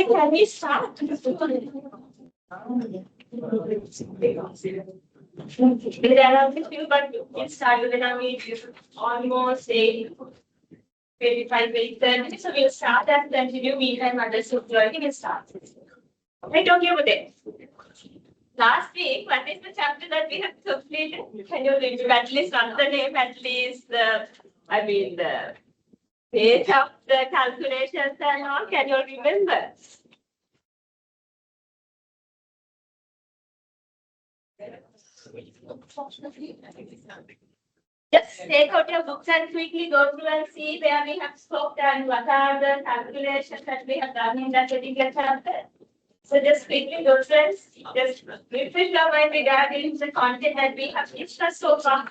Can we start? There are a few, but we started when we almost say 25, 30. So we'll start and continue. Meantime, others will start. Right, okay over there. Last week, what is the chapter that we have completed? Can you remember at least not the name, at least the page of the calculations and all? Can you remember? Just take out your books and quickly go through and see where we have stopped and what are the calculations that we have done in that particular chapter. So just quickly go through and just refresh your mind regarding the content that we have discussed so far.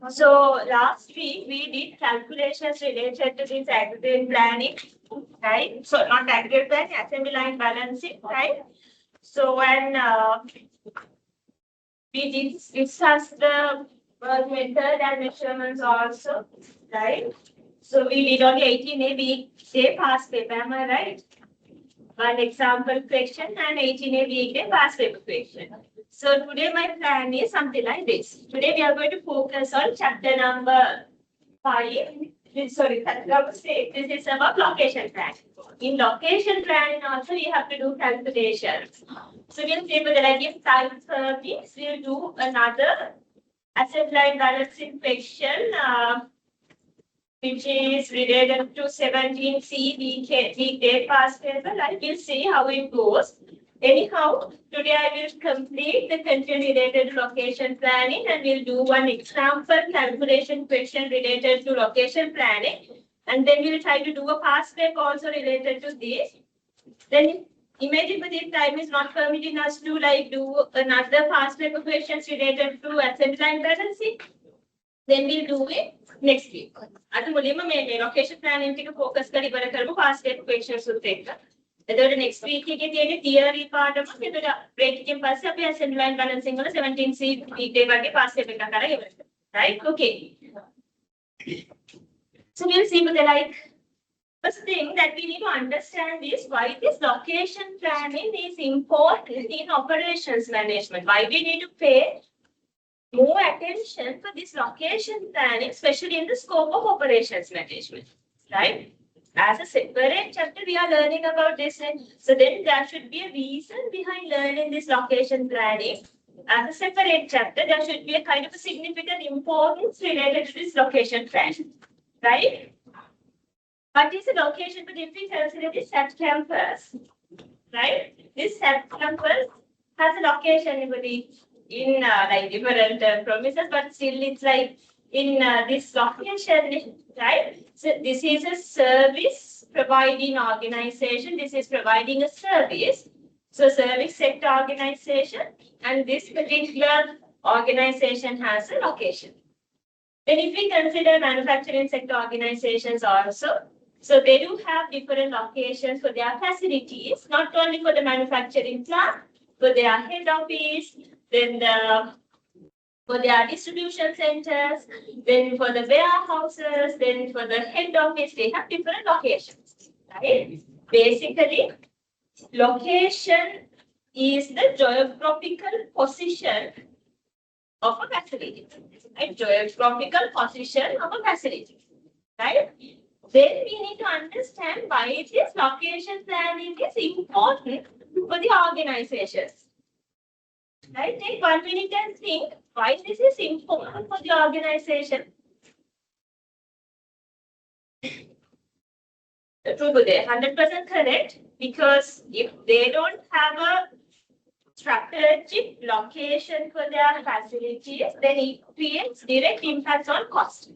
So last week we did calculations related to this aggregate planning, right? So not aggregate planning, assembly line balancing, right? So when we did discuss the work method and measurements also, right? So we did only 18A weekday past paper, am I right? One example question and 18A weekday past paper question. So today my plan is something like this. Today we are going to focus on chapter number 5. Sorry, number 6. This is about location plan. In location planning also we have to do calculations. So we'll say that like if time service, we'll do another asset line balancing question, which is related to 17C weekday past paper. I will see how it goes. Anyhow, today I will complete the content related to location planning and we'll do one example calculation question related to location planning. And then we'll try to do a past paper also related to this. Then imagine that if time is not permitting us to like do another past paper questions related to assembly line balancing, then we'll do it next week. At the location planning to focus past paper questions will take. Next week, we get the theory part of the breaking pass up assembly line balancing 17C weekday past paper. Right? Okay. So we'll see, but like first thing that we need to understand is why this location planning is important in operations management. Why we need to pay more attention for this location planning, especially in the scope of operations management, right? As a separate chapter, we are learning about this. So then there should be a reason behind learning this location planning. As a separate chapter, there should be a kind of a significant importance related to this location planning, right? What is the location? But if we consider this SAP campus, right? This SAP campus has a location in like different premises, but still it's like in this location, right? So this is a service providing organization. This is providing a service. So service sector organization, and this particular organization has a location. Then if we consider manufacturing sector organizations also, so they do have different locations for their facilities, not only for the manufacturing plant, for their head office, then for their distribution centers, then for the warehouses, then for the head office, they have different locations, right? Basically, location is the geographical position of a facility. Right? Geographical position of a facility. Right? Then we need to understand why this location planning is important for the organizations. Right? Take 1 minute and think why this is important for the organization. True, they 100% correct, because if they don't have a strategic location for their facilities, then it creates direct impacts on cost.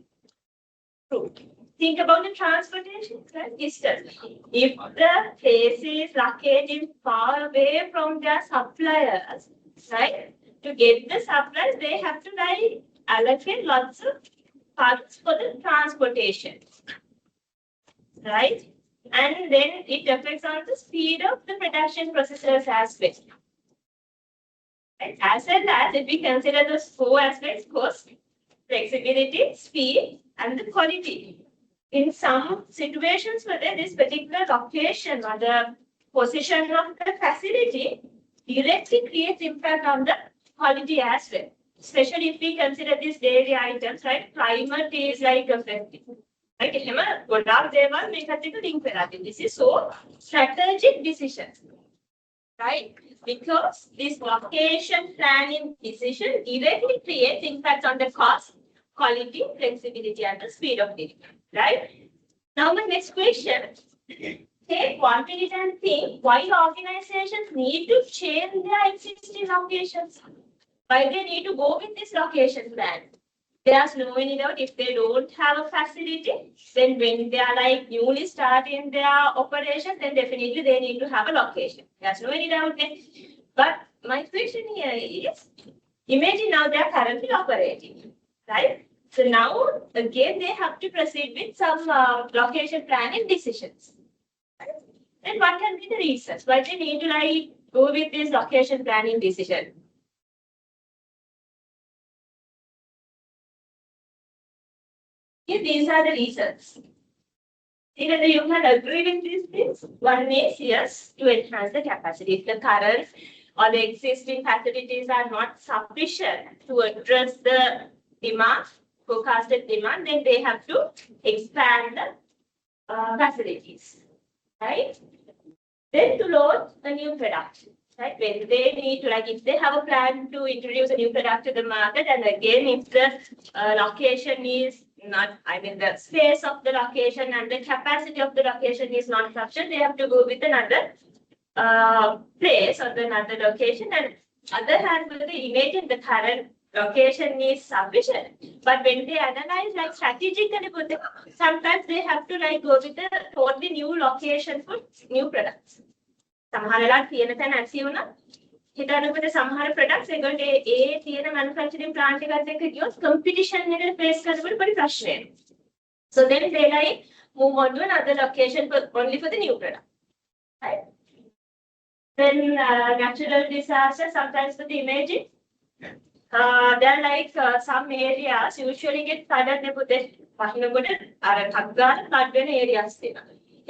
True. Think about the transportation distance. If the place is located far away from their suppliers, right? To get the supplies, they have to like allocate lots of funds for the transportation, right? And then it affects on the speed of the production processes as well. Right? As well as if we consider those 4 aspects: cost, flexibility, speed, and the quality. In some situations where this particular location or the position of the facility directly creates impact on the quality as well. Especially if we consider these daily items, right? Climate is like affecting. Right? This is so strategic decisions. Right? Because this location planning decision directly creates impacts on the cost, quality, flexibility, and the speed of delivery. Right? Now, my next question. Take 1 minute and think why organizations need to change their existing locations. Why they need to go with this location plan. There's no any doubt if they don't have a facility, then when they are like newly starting their operation, then definitely they need to have a location. There's no any doubt there. But my question here is, imagine now they are currently operating, right? So now again they have to proceed with some location planning decisions. Right? Then what can be the reasons? Why they need to like go with this location planning decision? If these are the reasons. Either you can agree with these things. One is yes, to enhance the capacity. If the current or the existing facilities are not sufficient to address the demand, forecasted demand, then they have to expand the facilities, right? Then to launch a new product, right? When they need to, like, if they have a plan to introduce a new product to the market, and again, if the location is not, I mean, the space of the location and the capacity of the location is not sufficient, they have to go with another place or another location. And other hand, with the imagine the current location is sufficient, but when they analyze like strategically, sometimes they have to like go with a totally new location for new products. සමහරලා තියෙන තැන ඇසි වුණා හිතන්නකොට සමහර products ඒගොල්ලෝ ඒ තියෙන manufacturing plant එකත් එක්ක ගියොත් competition එකට face කරනකොට පොඩි ප්‍රශ්නයක්. So then they like move on to another location for only for the new product. Right? Then natural disasters, sometimes for the imaging. There are like some areas usually get flooded with areas.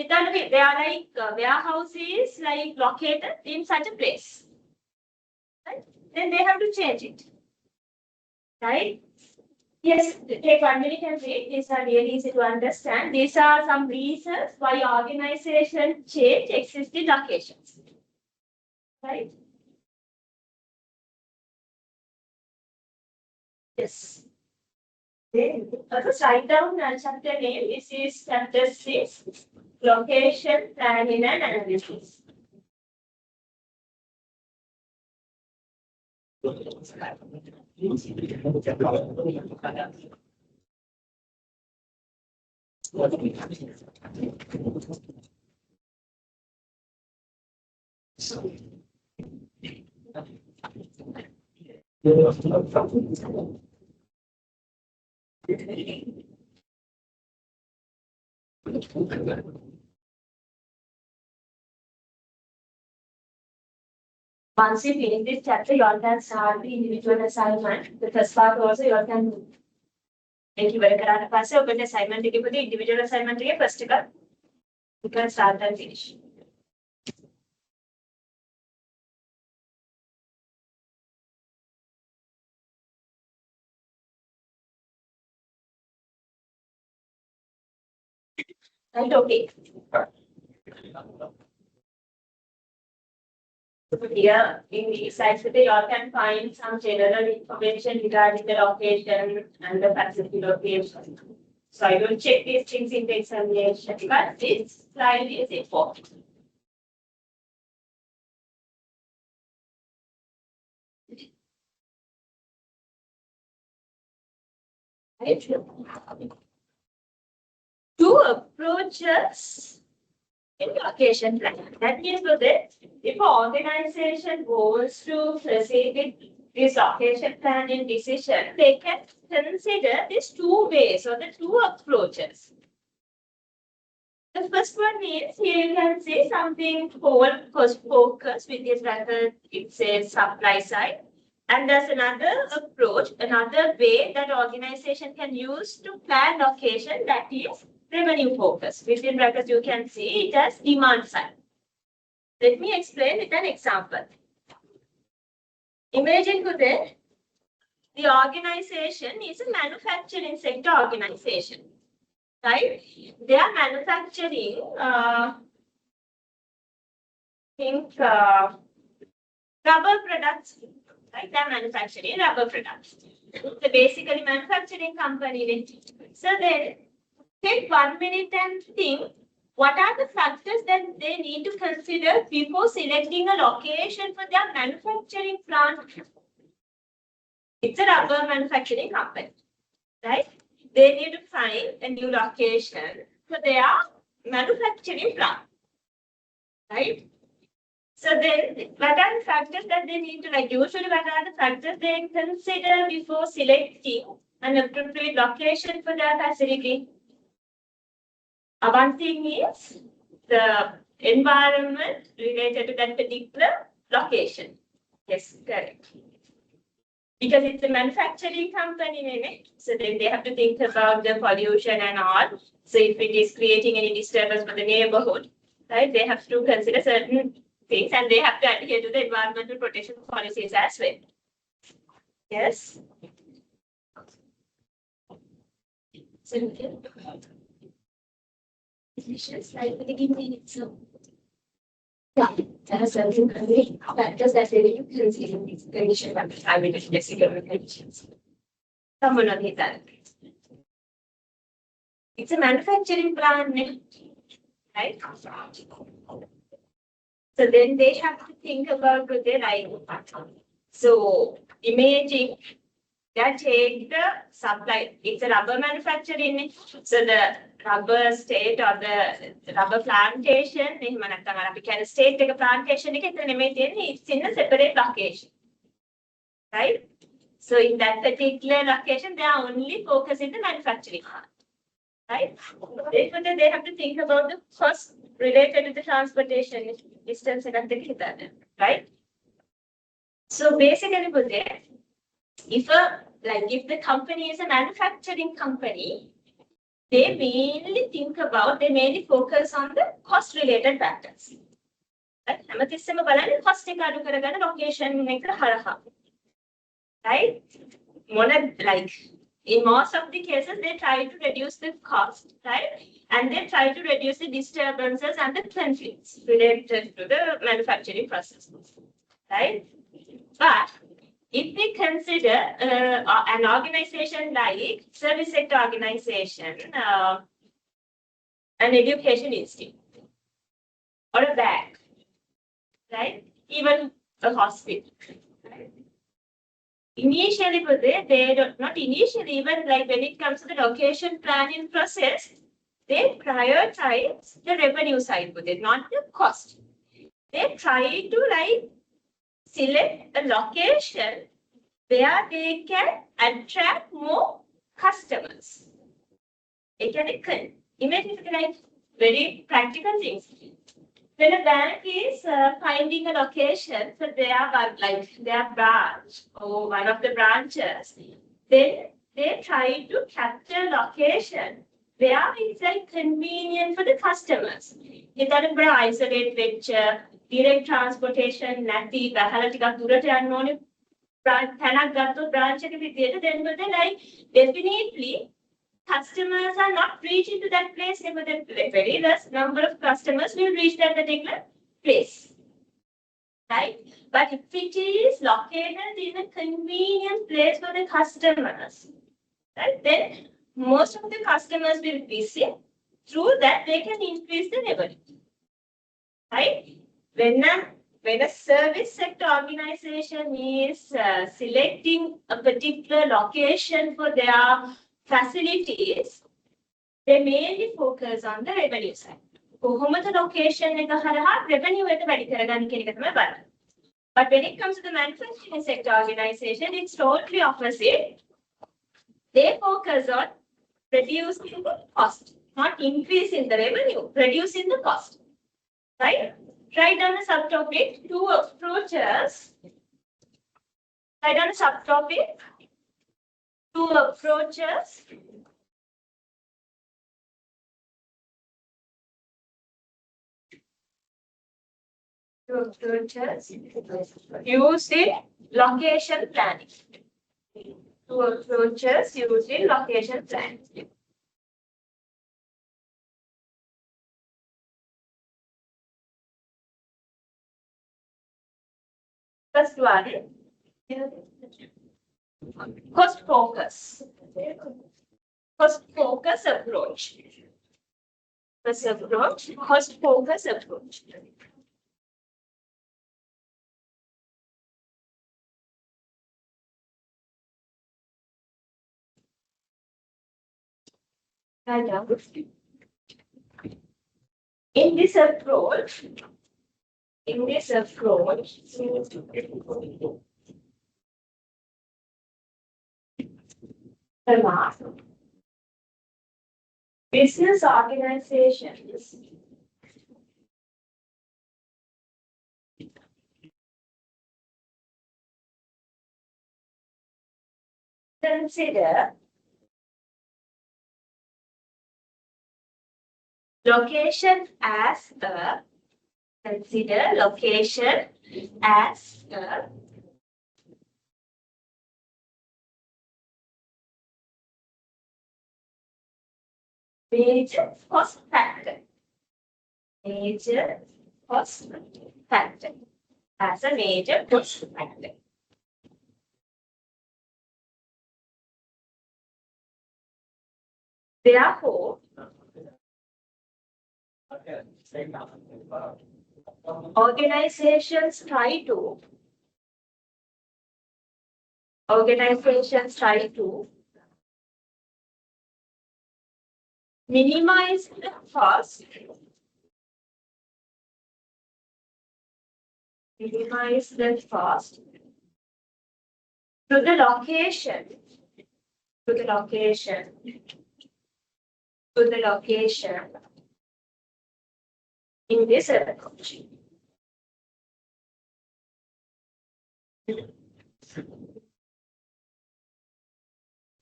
They are like warehouses like located in such a place. Right? Then they have to change it. Right? Yes, take 1 minute and read. These are really easy to understand. These are some reasons why organization change existing locations. Right? Yes. Then just write down chapter name. This is chapter 6, location planning and analysis. Once you finish this chapter, you all can start the individual assignment. The first part also you all can do. Thank you very much. Assignment individual assignment first. You can start and finish. Right, okay. Here in the slides, you all can find some general information regarding the location and the facility location. So I will check these things in the examination, but this slide is important. Right? Two approaches in location plan. That means that if an organization goes to facilitate this location planning decision, they can consider these two ways or the two approaches. The first one is, here you can see something forward focus with this bracket, it says supply side. And there's another approach, another way that organization can use to plan location, that is revenue focus. Within brackets, you can see it as demand side. Let me explain with an example. Imagine today, the organization is a manufacturing sector organization. Right? They are manufacturing, rubber products. Right? They are manufacturing rubber products. So basically, manufacturing company. So then, take 1 minute and think what are the factors that they need to consider before selecting a location for their manufacturing plant. It's a rubber manufacturing company, right? They need to find a new location for their manufacturing plant, right? So then, what are the factors that they need to, like, usually what are the factors they consider before selecting an appropriate location for their facility? One thing is the environment related to that particular location. Yes, correct. Because it's a manufacturing company, so then they have to think about the pollution and all. So if it is creating any disturbance for the neighborhood, right, they have to consider certain things and they have to adhere to the environmental protection policies as well. Yes. So, yeah, there are certain factors that they will consider in these conditions and climate conditions. Someone on his other. It's a manufacturing plant, right? So then they have to think about what they like. So imagine that take the supply, it's a rubber manufacturing. So the rubber state or the rubber plantation, we can state take a plantation, it's in a separate location. Right? So in that particular location, they are only focusing the manufacturing part. Right? Therefore, they have to think about the cost related to the transportation distance and right? So basically, if the company is a manufacturing company, they mainly focus on the cost related factors. Right? Cost location right? In most of the cases, they try to reduce the cost, right? And they try to reduce the disturbances and the conflicts related to the manufacturing process, right? But if we consider an organization like service sector organization, an education institute, or a bank, right? Even a hospital, right? Initially, they don't, not initially, even like when it comes to the location planning process, they prioritize the revenue side with it, not the cost. They try to select a location where they can attract more customers. Imagine very practical things. When a bank is finding a location for their branch or one of the branches, then they try to capture location where it's like convenient for the customers. Itara bra isolate venture, direct transportation, නැති බහලා ටිකක් දුරට යන්න ඕනේ. තැනක් ගත්තොත් branch එක විදියට then but like definitely customers are not reaching to that place, but the very less number of customers will reach that particular place. Right? But if it is located in a convenient place for the customers, right, then most of the customers will visit. Through that, they can increase the revenue. Right? When a service sector organization is selecting a particular location for their facilities, they mainly focus on the revenue side. කොහොමද location එක හරහා revenue එක වැඩි කරගන්න කියන එක තමයි බලන්නේ. But when it comes to the manufacturing sector organization, it's totally opposite. They focus on reducing the cost, not increasing the revenue, reducing the cost. Right? Write down the subtopic, two approaches. Write down the subtopic, two approaches. Two approaches using location planning. Two approaches using location planning. First one, cost focus. Cost focus approach. First approach, cost focus approach. In this approach, business organizations consider location as a major cost factor. Major cost factor. As a major cost factor. Therefore, organizations try to minimize the cost, to the location in this approach.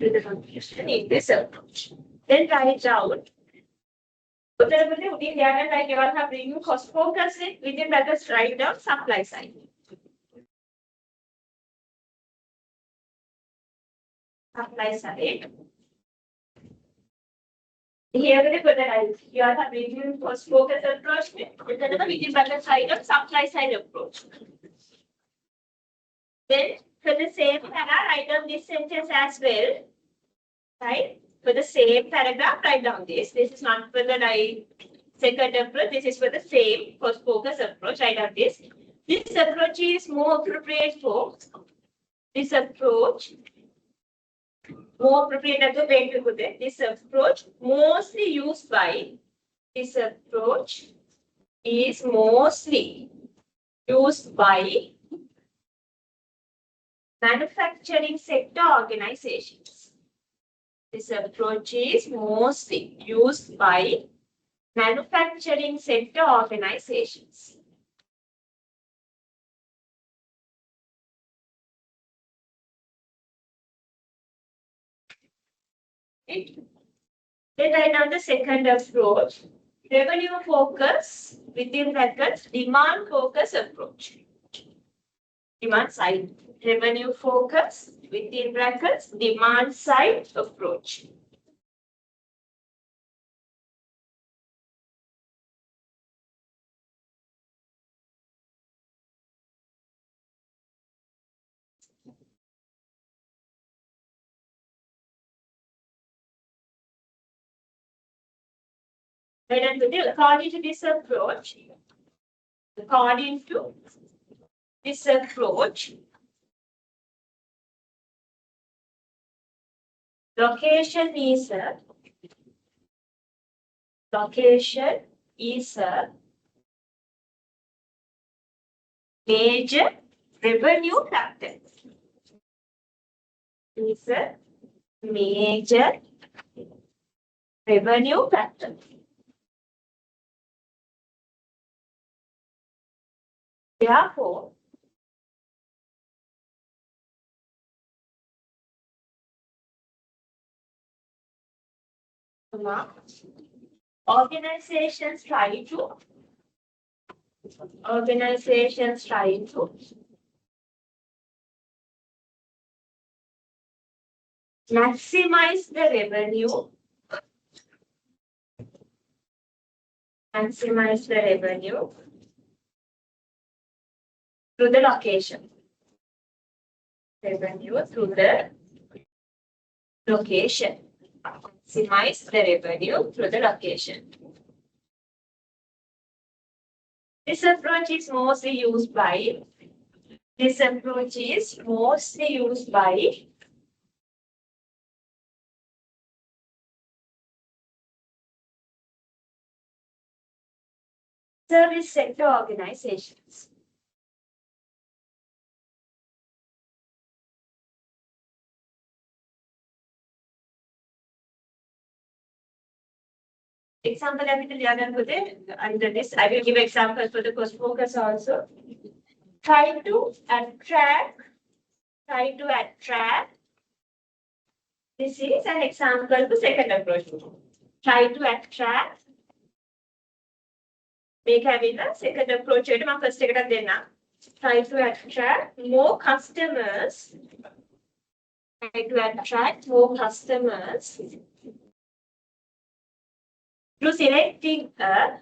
To the location in this approach. Then write down. We have review cost focus within brackets, write down supply side. Supply side. Here you have reviewed cost focus approach within brackets, write down supply side approach. Then for the same paragraph, write down this sentence as well. Right? For the same paragraph, write down this. This is not for the second approach. This is for the same cost focus approach. Write down this. This approach is more appropriate for this approach. More appropriate at the way to put it. This approach mostly used by manufacturing sector organizations. This approach is mostly used by manufacturing sector organizations. Right? Then write down the second approach. Revenue focus within brackets, demand focus approach. Demand side. Revenue focus within brackets, demand side approach. According to this approach, location is a major revenue factor. Is a major revenue factor. Therefore, organizations try to maximize the revenue through the location. Maximize the revenue through the location. This approach is mostly used by service sector organizations. Example, under this, I will give examples for the cost focus also. Try to attract. This is an example for second approach. Try to attract. Make a second approach. First, try to attract more customers. Through selecting a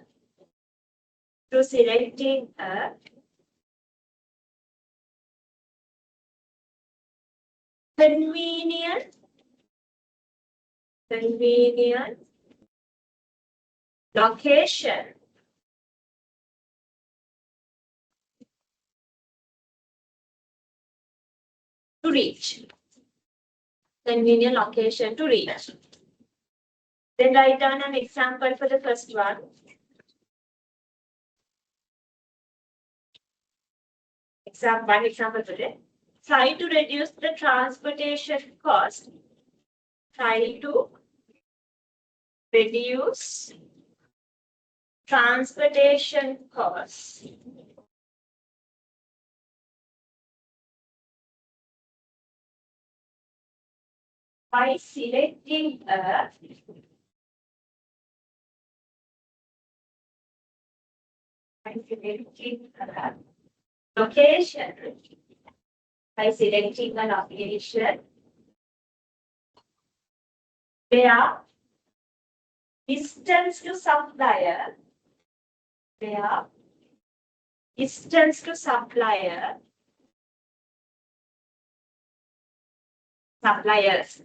convenient location to reach. Convenient location to reach. Then write down an example for the first one. One example today. Try to reduce the transportation cost. Try to reduce transportation costs by selecting a location. By selecting a location where distance to supplier, suppliers,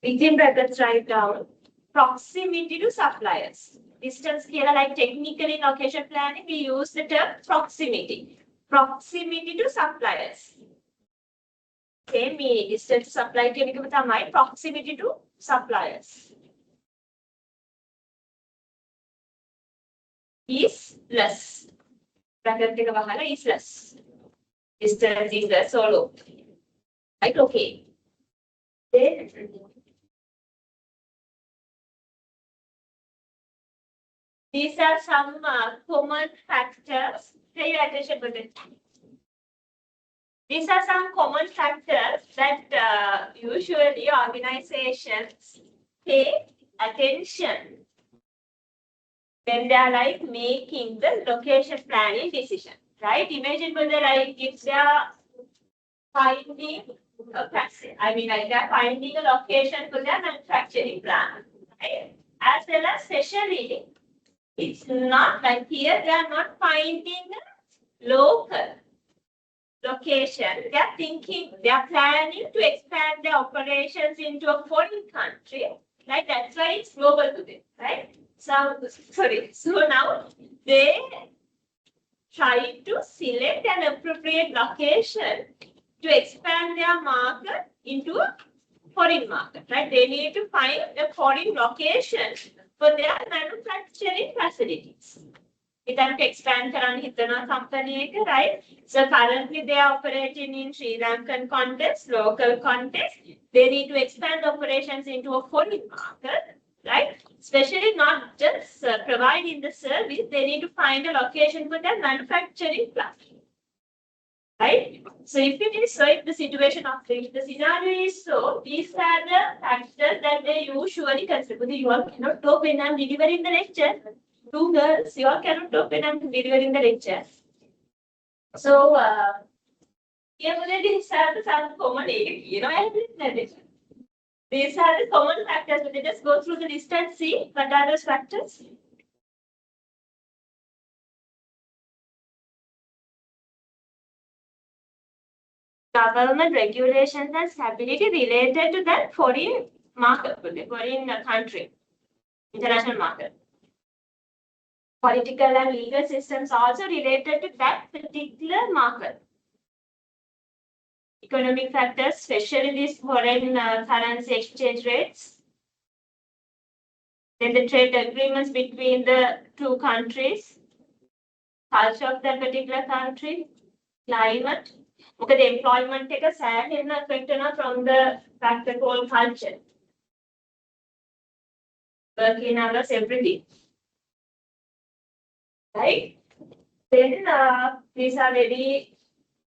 within brackets write down proximity to suppliers. Distance here, like technically in location planning, we use the term proximity. Proximity to suppliers. Same meaning, distance to supply proximity to suppliers. Is less. Bracket is less. Distance is less, so low. Right, okay. Then these are some common factors. Pay attention to it. These are some common factors that usually organizations pay attention when they are like making the location planning decision, right? Imagine whether like if they are finding like they are finding a location for their manufacturing plant, right? As well as especially, it's not like here they are not finding a local location. They are thinking, they are planning to expand their operations into a foreign country. Right? That's why it's global today, right? So now they try to select an appropriate location to expand their market into a foreign market, right? They need to find a foreign location for their manufacturing facilities. It's to expand the company, right? So currently they are operating in Sri Lankan context, local context. They need to expand operations into a foreign market, right? Especially not just providing the service, they need to find a location for their manufacturing plant. Right? So if it is so, if the situation of the scenario is so, these are the factors that they usually consider. You all cannot talk when I'm delivering the lecture. Two girls, you all cannot talk when I'm delivering the lecture. So here these are the some common, these are the common factors. But let us go through the list and see what are those factors. Government regulations and stability related to that foreign market, foreign country, international market. Political and legal systems also related to that particular market. Economic factors, especially these foreign currency exchange rates. Then the trade agreements between the two countries, culture of that particular country, climate. Okay, the employment take a sad effect from the factor called culture. Working hours, everything. Right? Then these are very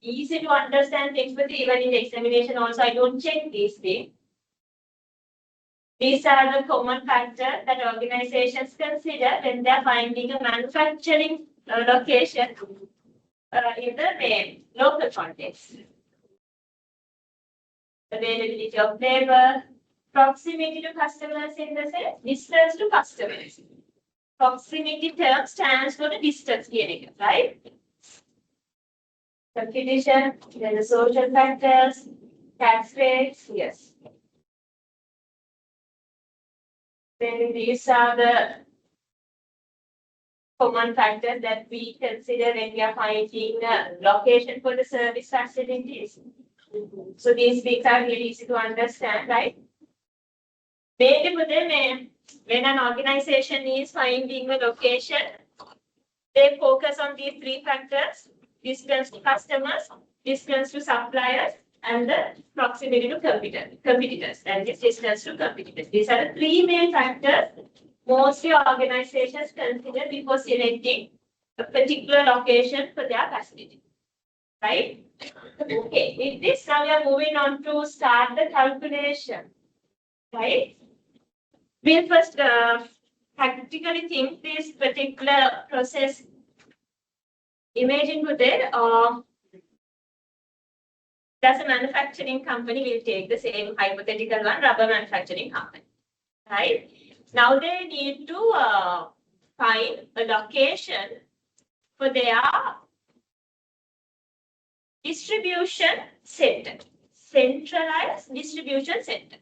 easy to understand things, but even in the examination also, I don't check these things. These are the common factors that organizations consider when they are finding a manufacturing location in the local context. Availability of labor, proximity to customers in the sense, distance to customers. Proximity term stands for the distance here, right? Competition, then the social factors, tax rates, yes. Then these are the common factors that we consider when we are finding a location for the service facilities. So these things are really easy to understand, right? When an organization is finding a location, they focus on these three factors: distance to customers, distance to suppliers, and the proximity to competitors, and this distance to competitors. These are the three main factors mostly organizations consider before selecting a particular location for their facility. Right? Okay, with this, now we are moving on to start the calculation. Right? We'll first practically think this particular process. Imagine today, there's a manufacturing company, we'll take the same hypothetical one, rubber manufacturing company. Right? Now they need to find a location for their distribution center, centralized distribution center,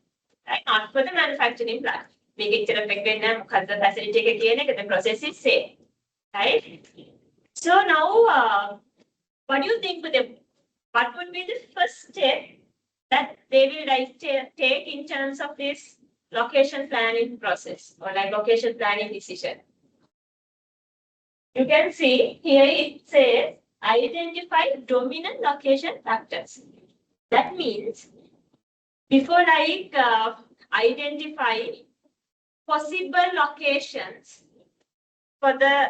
right? Not for the manufacturing plant. Make it the facility the process is same, right? So now, what do you think for them? What would be the first step that they will like take in terms of this location planning process or like location planning decision? You can see here it says identify dominant location factors. That means before like identify possible locations for the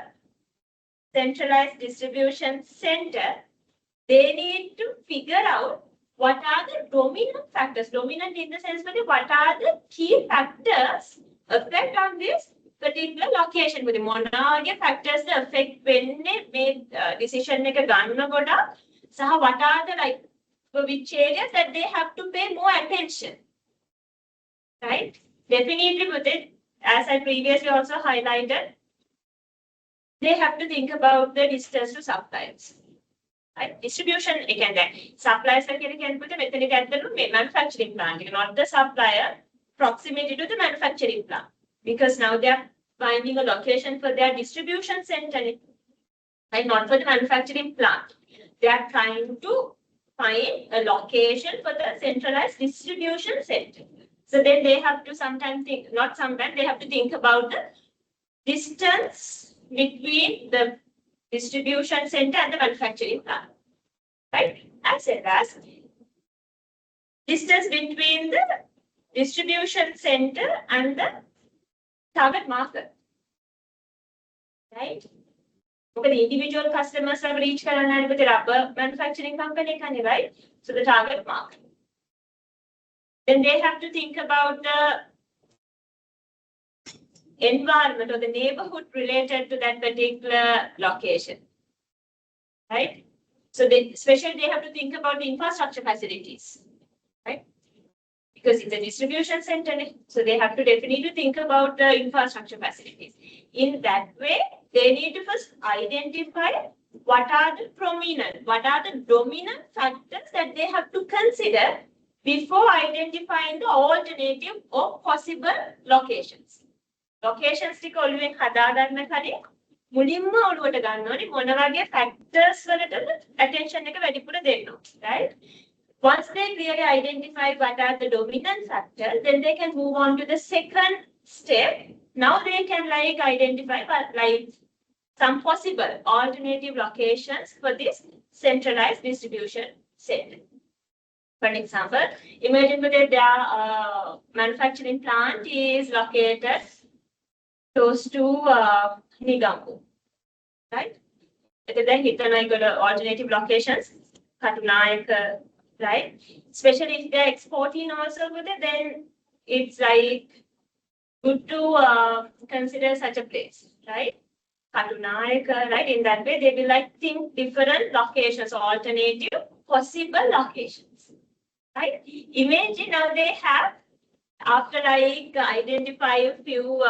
centralized distribution center, they need to figure out what are the dominant factors. Dominant in the sense that what are the key factors affect on this particular location. With the මොනවාගේ factors affect වෙන්නේ මේ decision එක ගන්නකොට සහ what are the like which areas that they have to pay more attention. Right? Definitely with it, as I previously also highlighted, they have to think about the distance to suppliers. Right? Distribution again, suppliers can put at the manufacturing plant, not the supplier, proximity to the manufacturing plant. Because now they are finding a location for their distribution center, right? Not for the manufacturing plant. They are trying to find a location for the centralized distribution center. So then they have to sometimes think, not sometimes, they have to think about the distance between the distribution center and the manufacturing plant, right? As well as distance between the distribution center and the target market, right? Okay, the individual customers have reached with the rubber manufacturing company, right? So the target market. Then they have to think about the environment or the neighborhood related to that particular location, right? So especially they have to think about the infrastructure facilities, right? Because it's a distribution center, so they have to definitely think about the infrastructure facilities. In that way, they need to first identify what are the prominent, what are the dominant factors that they have to consider before identifying the alternative or possible locations. Locations ටික ඔළුවෙන් හදා ගන්න කලින් මුලින්ම ඔළුවට ගන්න ඕනේ මොන වගේ factors වලට attention එක වැඩිපුර දෙන්න ඕනේ, right? Once they clearly identify what are the dominant factors, then they can move on to the second step. Now they can like identify like some possible alternative locations for this centralized distribution center. For example, imagine that their manufacturing plant is located close to Nigambu, right? Then hit like alternative locations, Katunayaka, right? Especially if they're exporting also with it, then it's like good to consider such a place, right? Katunayaka, right? In that way, they will like think different locations, alternative possible locations, right? Imagine now they have, after like identify a few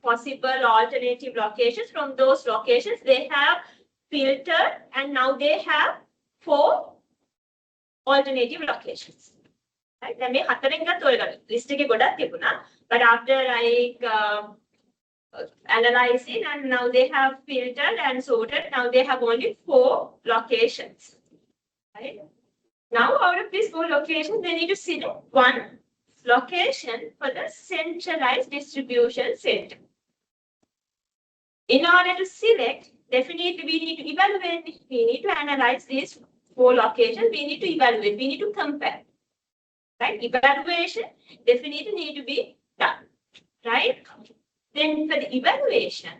possible alternative locations, from those locations they have filtered and now they have 4 alternative locations. Right? Then මේ හතරෙන් ගත්ත ඔය list එකේ ගොඩක් තිබුණා, but after like analyzing and now they have filtered and sorted, now they have only 4 locations. Right? Now out of these 4 locations, they need to select one location for the centralized distribution center. In order to select, definitely we need to evaluate, we need to analyze these 4 locations, we need to evaluate, we need to compare. Right? Evaluation definitely need to be done. Right? Then for the evaluation,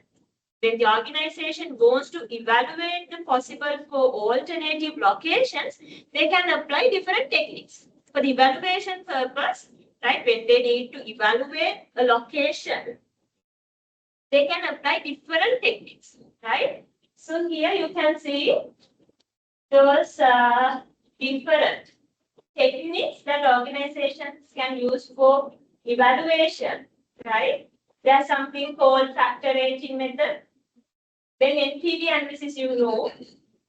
when the organization wants to evaluate the possible 4 alternative locations, they can apply different techniques. For the evaluation purpose, right, when they need to evaluate a location, they can apply different techniques, right? So here you can see those different techniques that organizations can use for evaluation, right? There's something called factor rating method. Then NPV analysis, you know,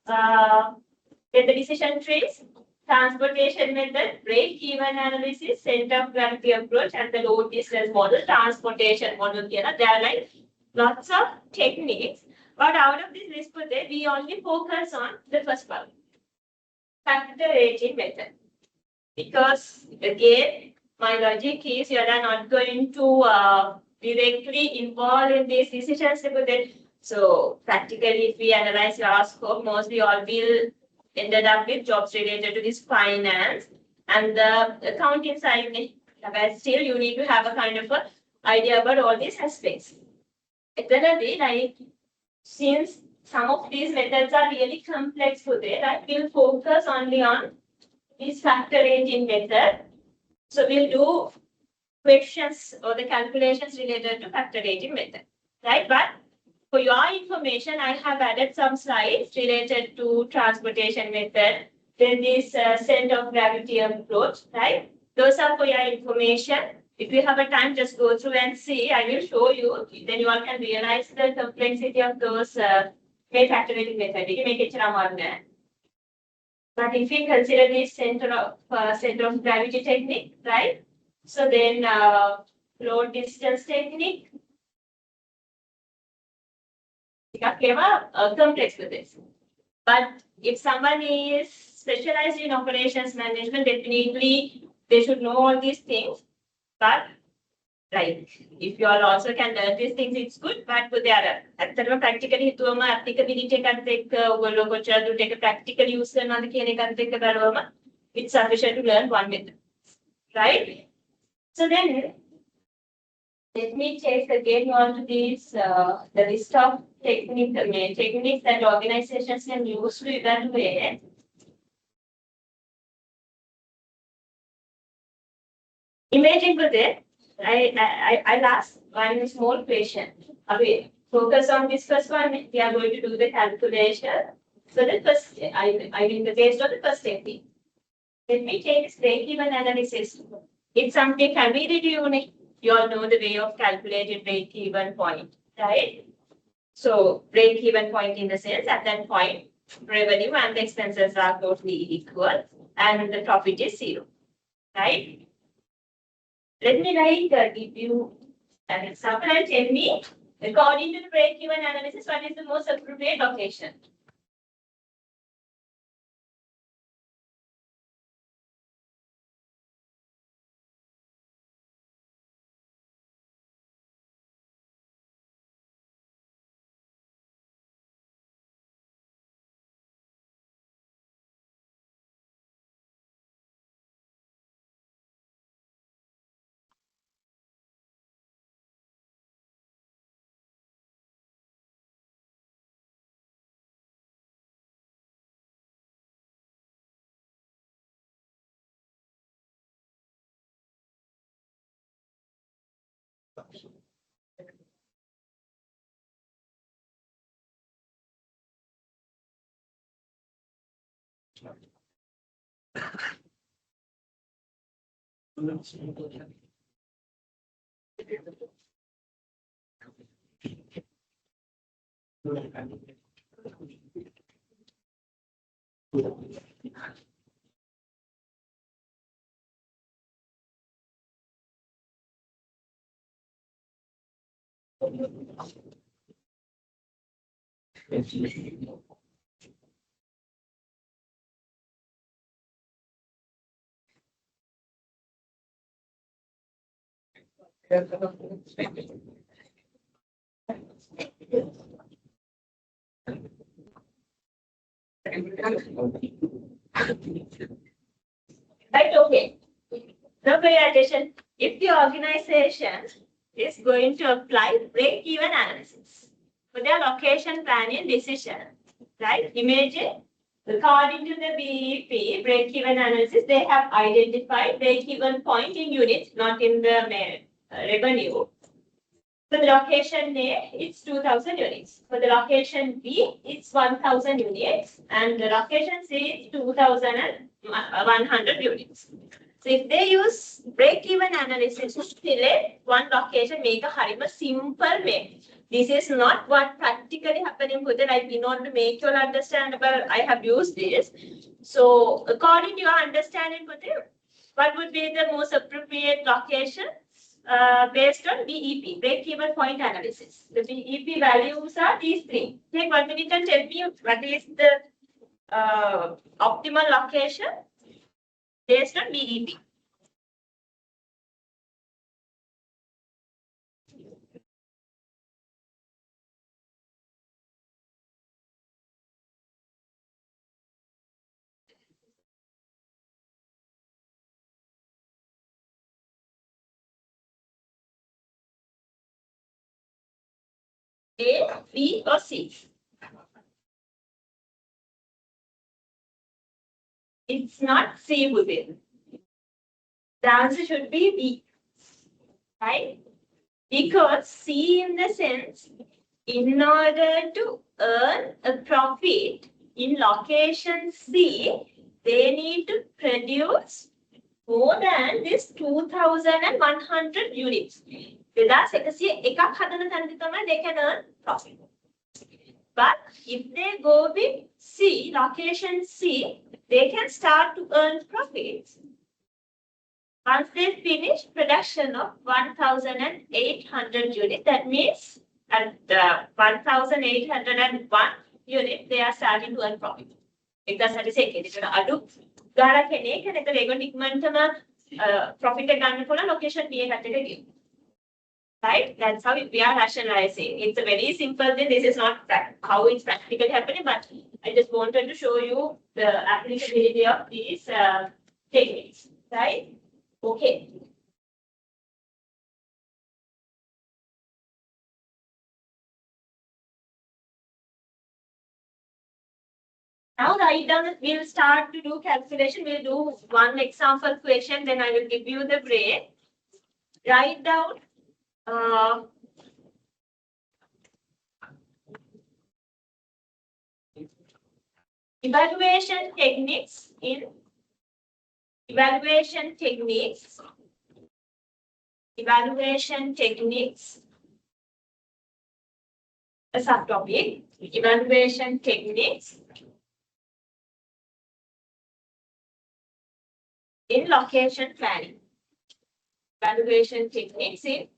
then the decision trees, transportation method, break-even analysis, center of gravity approach, and the load distance model, transportation model. There are like lots of techniques, but out of this list, we only focus on the first one, factor rating method. Because again, my logic is you are not going to directly involve in these decisions. So practically, if we analyze your scope, mostly all will ended up with jobs related to this finance and the accounting side. But still, you need to have a kind of a idea about all these aspects. Like, since some of these methods are really complex today, that we'll focus only on this factor rating method. So we'll do questions or the calculations related to factor rating method, right? But for your information, I have added some slides related to transportation method, then this center of gravity approach, right? Those are for your information. If you have a time, just go through and see. I will show you. Then you all can realize the complexity of those factor rating method. You can make it but if we consider this center of gravity technique, right? So then load distance technique. Complex with this. But if someone is specialized in operations management, definitely they should know all these things. But right, if you all also can learn these things, it's good. But they are practically applicability to take a practical use it's sufficient to learn one method. Right? So then let me take again on to these the list of techniques that organizations can use to evaluate. Imagine for that, I'll ask one small question. Okay, focus on this first one. We are going to do the calculation. So the first, I mean the based on the first technique. Let me take this break-even analysis. It's something familiar to you. You all know the way of calculating break-even point, right? So break-even point in the sense at that point, revenue and the expenses are totally equal and the profit is zero, right? Let me give you an example and tell me, according to the break-even analysis, what is the most appropriate location? Right, okay. Now pay attention. If the organization is going to apply break-even analysis for their location planning decision, right? Imagine, according to the BEP, break-even analysis, they have identified break-even point in units, not in the revenue. For the location A, it's 2,000 units. For the location B, it's 1,000 units. And the location C is 2,100 units. So if they use break-even analysis to select one location, make a simple way. This is not what practically happening with it. Like in order to make you understandable, I have used this. So according to your understanding, what would be the most appropriate location? Based on BEP, break-even point analysis. The BEP values are these three. Take 1 minute and tell me what is the optimal location based on BEP. A, B, or C? It's not C within. The answer should be B, right? Because C in the sense, in order to earn a profit in location C, they need to produce more than this 2,100 units. They can earn profit. But if they go with C, location C, they can start to earn profits once they finish production of 1,800 units. That means at 1,801 unit, they are starting to earn profit. If that's what I say, it's going to do. Profit location right? That's how we are rationalizing. It's a very simple thing. This is not how it's practically happening, but I just wanted to show you the applicability of these techniques, right? Okay. Now write down, we'll start to do calculation. We'll do one example question, then I will give you the break. Write down evaluation techniques in evaluation techniques a subtopic evaluation techniques in location planning. Evaluation techniques in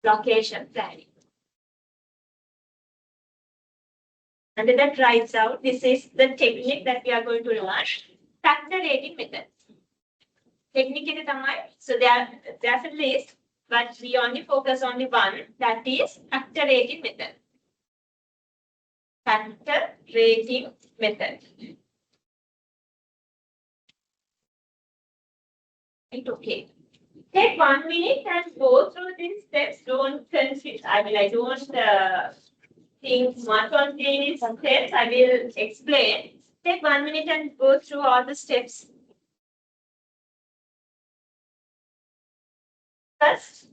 location planning. And then that writes out, this is the technique that we are going to learn, factor rating method. Technique in the so there's a list, but we only focus on the one, that is factor rating method. Factor rating method. Right, okay. Take 1 minute and go through these steps. Don't confuse. I don't think much on these steps. I will explain. Take 1 minute and go through all the steps. First,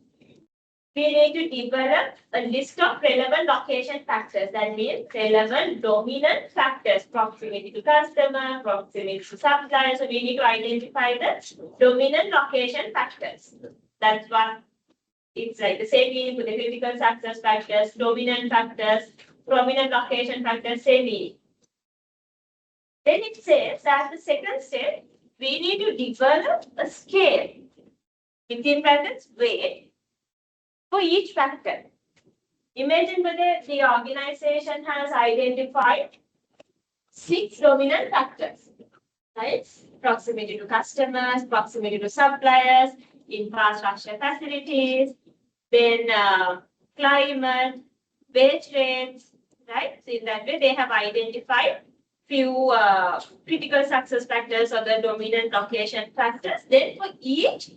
we need to develop a list of relevant location factors. That means relevant dominant factors, proximity to customer, proximity to supplier. So we need to identify the dominant location factors. That's what it's like the same meaning for the critical success factors, dominant factors, prominent location factors, same meaning. Then it says that the second step, we need to develop a scale within brackets weight for each factor. Imagine whether the organization has identified 6 dominant factors, right? Proximity to customers, proximity to suppliers, infrastructure facilities, then climate, wage rates, right? So in that way, they have identified few critical success factors or the dominant location factors. Then for each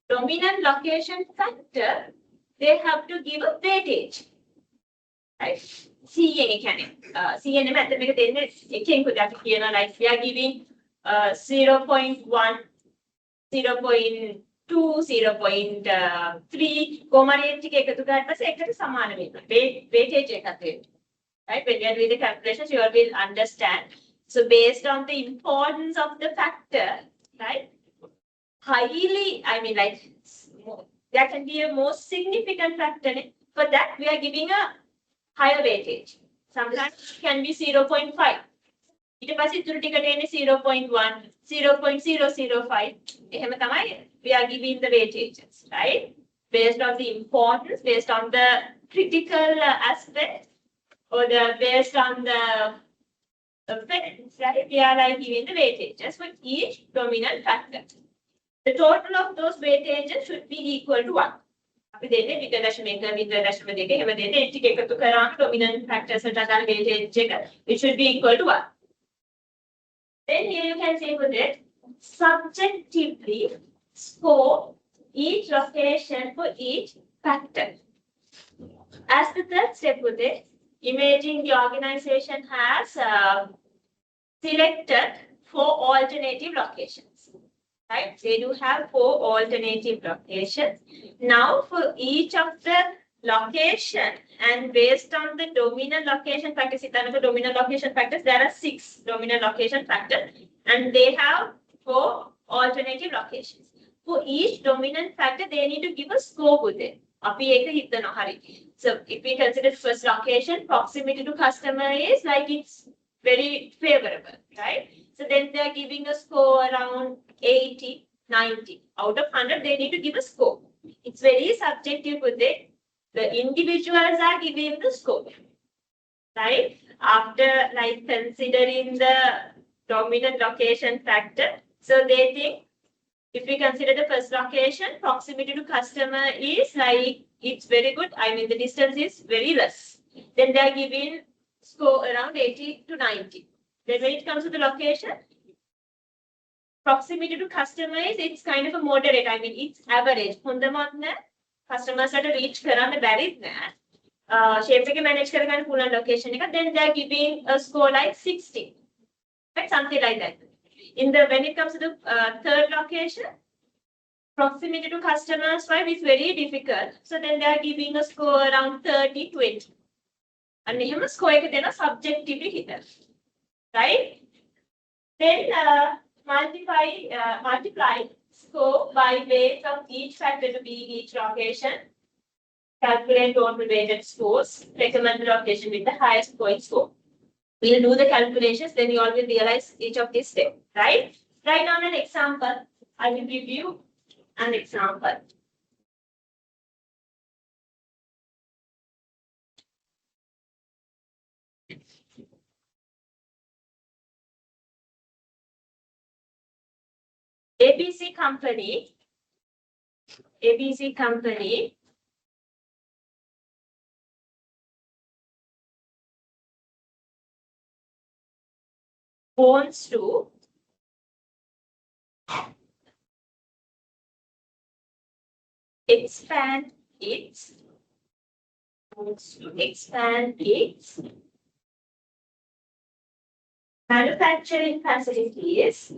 dominant location factor, they have to give a weightage. Right? CN CN method like we are giving 0.1, 0.2, 0.3 weightage right? When you are doing the calculations, you will understand. So based on the importance of the factor, right? Highly, that can be a most significant factor. For that, we are giving a higher weightage. Sometimes it can be 0.5. It is 0.1, 0.005. We are giving the weightages, right? Based on the importance, based on the critical aspect, or based on the effects, right? We are giving the weightages for each dominant factor. The total of those weightages should be equal to 1. Dominant factors it should be equal to 1. Then here you can say with it, subjectively score each location for each factor. As the third step with it, imagine the organization has selected 4 alternative locations. Right? They do have 4 alternative locations. Now, for each of the location and based on the dominant location factors, dominant location factors, there are 6 dominant location factors and they have 4 alternative locations. For each dominant factor, they need to give a score with it. So if we consider first location, proximity to customer is like it's very favorable, right? So then they are giving a score around 80, 90. Out of 100, they need to give a score. It's very subjective with it. The individuals are giving the score, right? After like considering the dominant location factor, so they think if we consider the first location, proximity to customer is like it's very good. I mean the distance is very less. Then they are giving score around 80 to 90. Then when it comes to the location, proximity to customer is it's kind of a moderate. I mean it's average. Customers are to reach කරන්න බැරිත් නෑ. Shape එක manage කරගන්න පුළුවන් location එක. Then they are giving a score like 60. Right? Something like that. When it comes to the third location, proximity to customers wise is very difficult. So then they are giving a score around 30, 20. And එහෙම score එක දෙනවා subjectively හිතලා. Right? Then multiply score by weight of each factor to be each location. Calculate total weighted scores. Recommend the location with the highest scoring score. We'll do the calculations, then you all will realize each of these steps, right? Write down an example. I will give you an example. ABC company wants to expand its manufacturing facilities.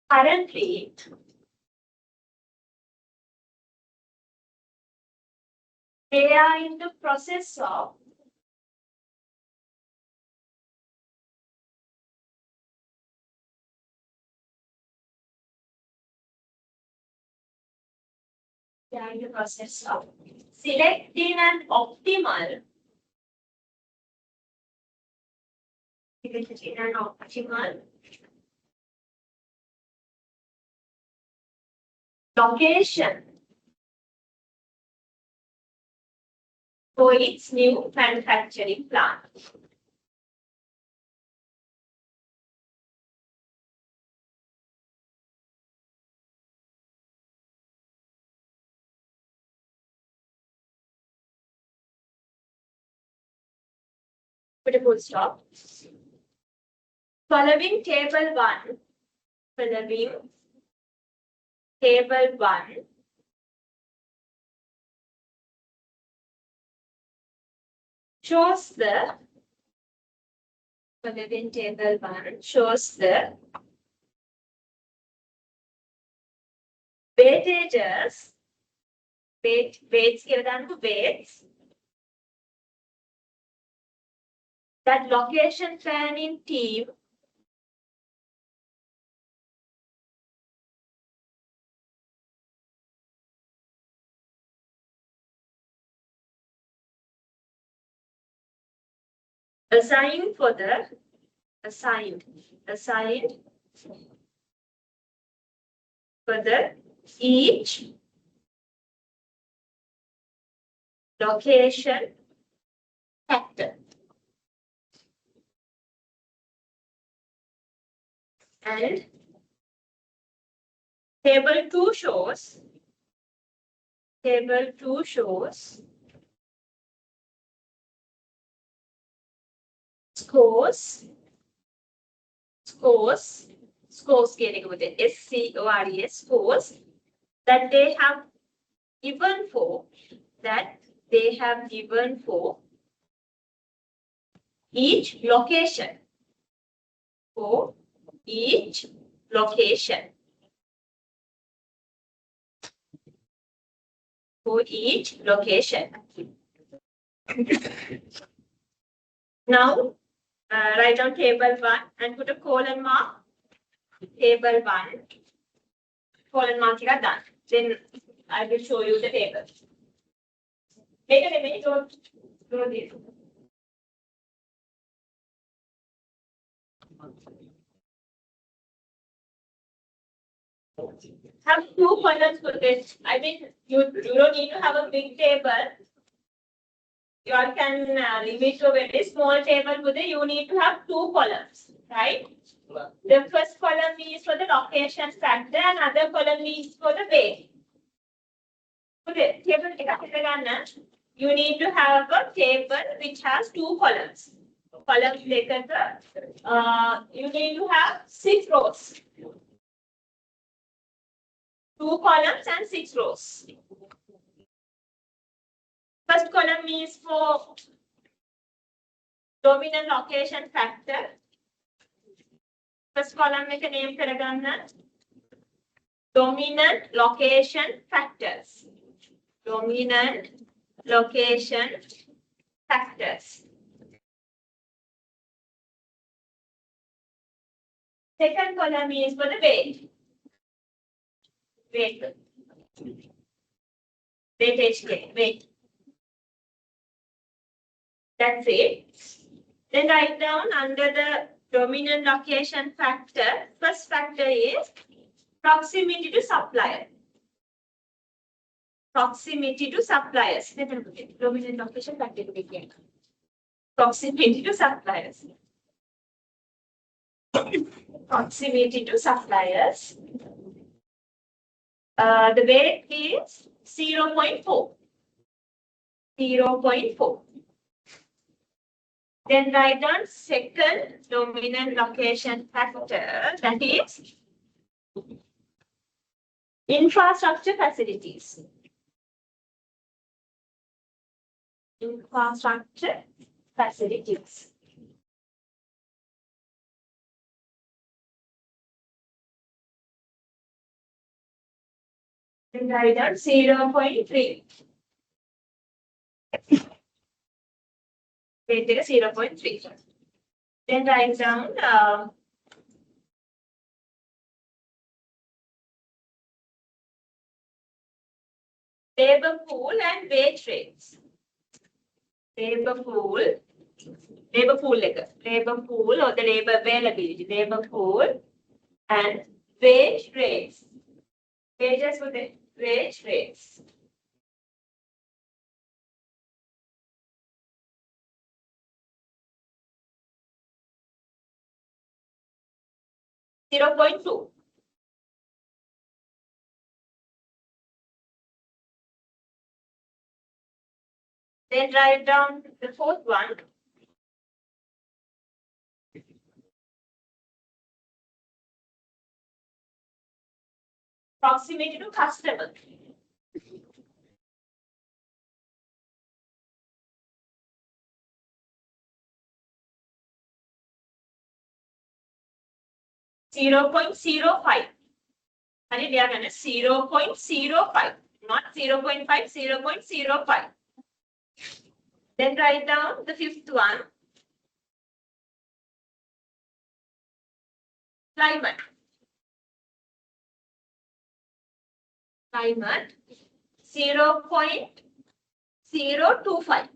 Currently, they are in the process of selecting an optimal location for its new manufacturing plant. Put a full stop. Following table 1 shows the weightages, weights that location planning team assigned for the each location factor. And table 2 shows scores scores SCORES scores that they have given for each location. For each location. For each location. Now, write down table 1 and put a colon mark. Table 1. Colon mark is done. Then I will show you the table. Wait a minute, don't do this. Have 2 columns for this. I mean, you don't need to have a big table. You all can limit to a very small table. You need to have 2 columns, right? The first column is for the location factor, and other column is for the weight. You need to have a table which has 2 columns. You need to have 6 rows. 2 columns and 6 rows. First column is for dominant location factor. First column make a name karaganna. Dominant location factors. Dominant location factors. Second column is for the weight. Weight. Weight. That's it. Then write down under the dominant location factor. First factor is proximity to supplier. Proximity to suppliers. Dominant location factor. Proximity to suppliers. Proximity to suppliers. The weight is 0.4. 0.4. Then write down second dominant location factor, that is infrastructure facilities. Infrastructure facilities. Then write down 0.3. Weight is 0.3. Then write down labor pool and wage rates. Labor pool or the labor availability. Labor pool and wage rates. Wages for the wage rates. .2. Then write down the fourth one. Proximity to customer. .05. And we are going to 0.05, not 0.5, 0.05. Then write down the fifth one. Climate. Climate 0.025.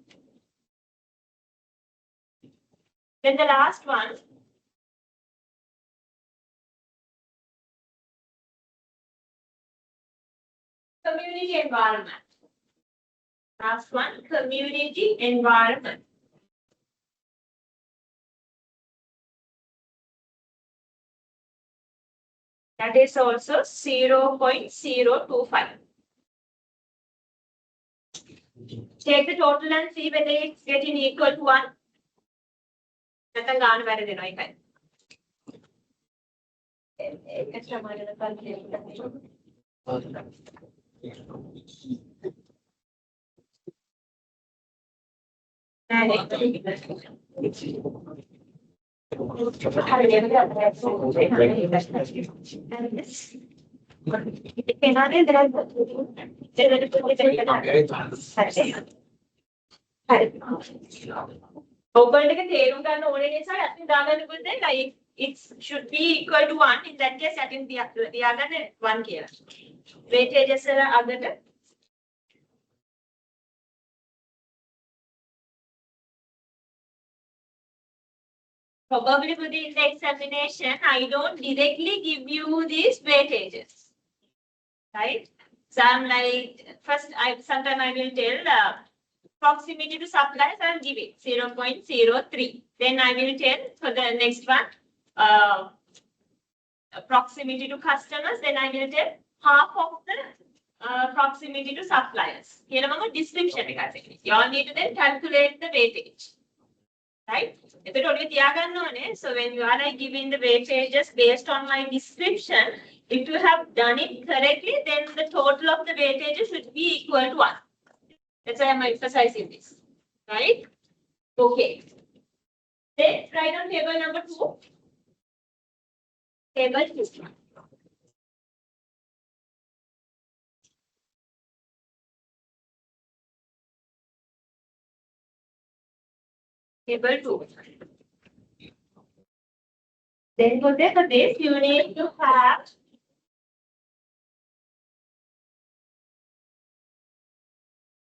Then the last one. Community environment. Last one, community environment. That is also 0.025. Take the total and see whether it's getting equal to 1. ඔබලට තේරුම් ගන්න ඕනේ නිසා යටින් දාගන්න පුතේ like it should be equal to 1 in that case යටින් තියාගන්න 1 කියලා. weightages වල අගට probably put in the examination I don't directly give you these weightages. Right? So I'm like first sometimes I will tell proximity to suppliers I will give it 0.03. Then I will tell for the next one proximity to customers. Then I will tell half of the proximity to suppliers. Here I'm a description. You all need to then calculate the weightage. Right? So when you are like giving the weightages based on my description, if you have done it correctly, then the total of the weightages should be equal to 1. That's why I'm emphasizing this. Right? Okay. Then write on table number 2. Table 2. Table 2. Then for this, you need to have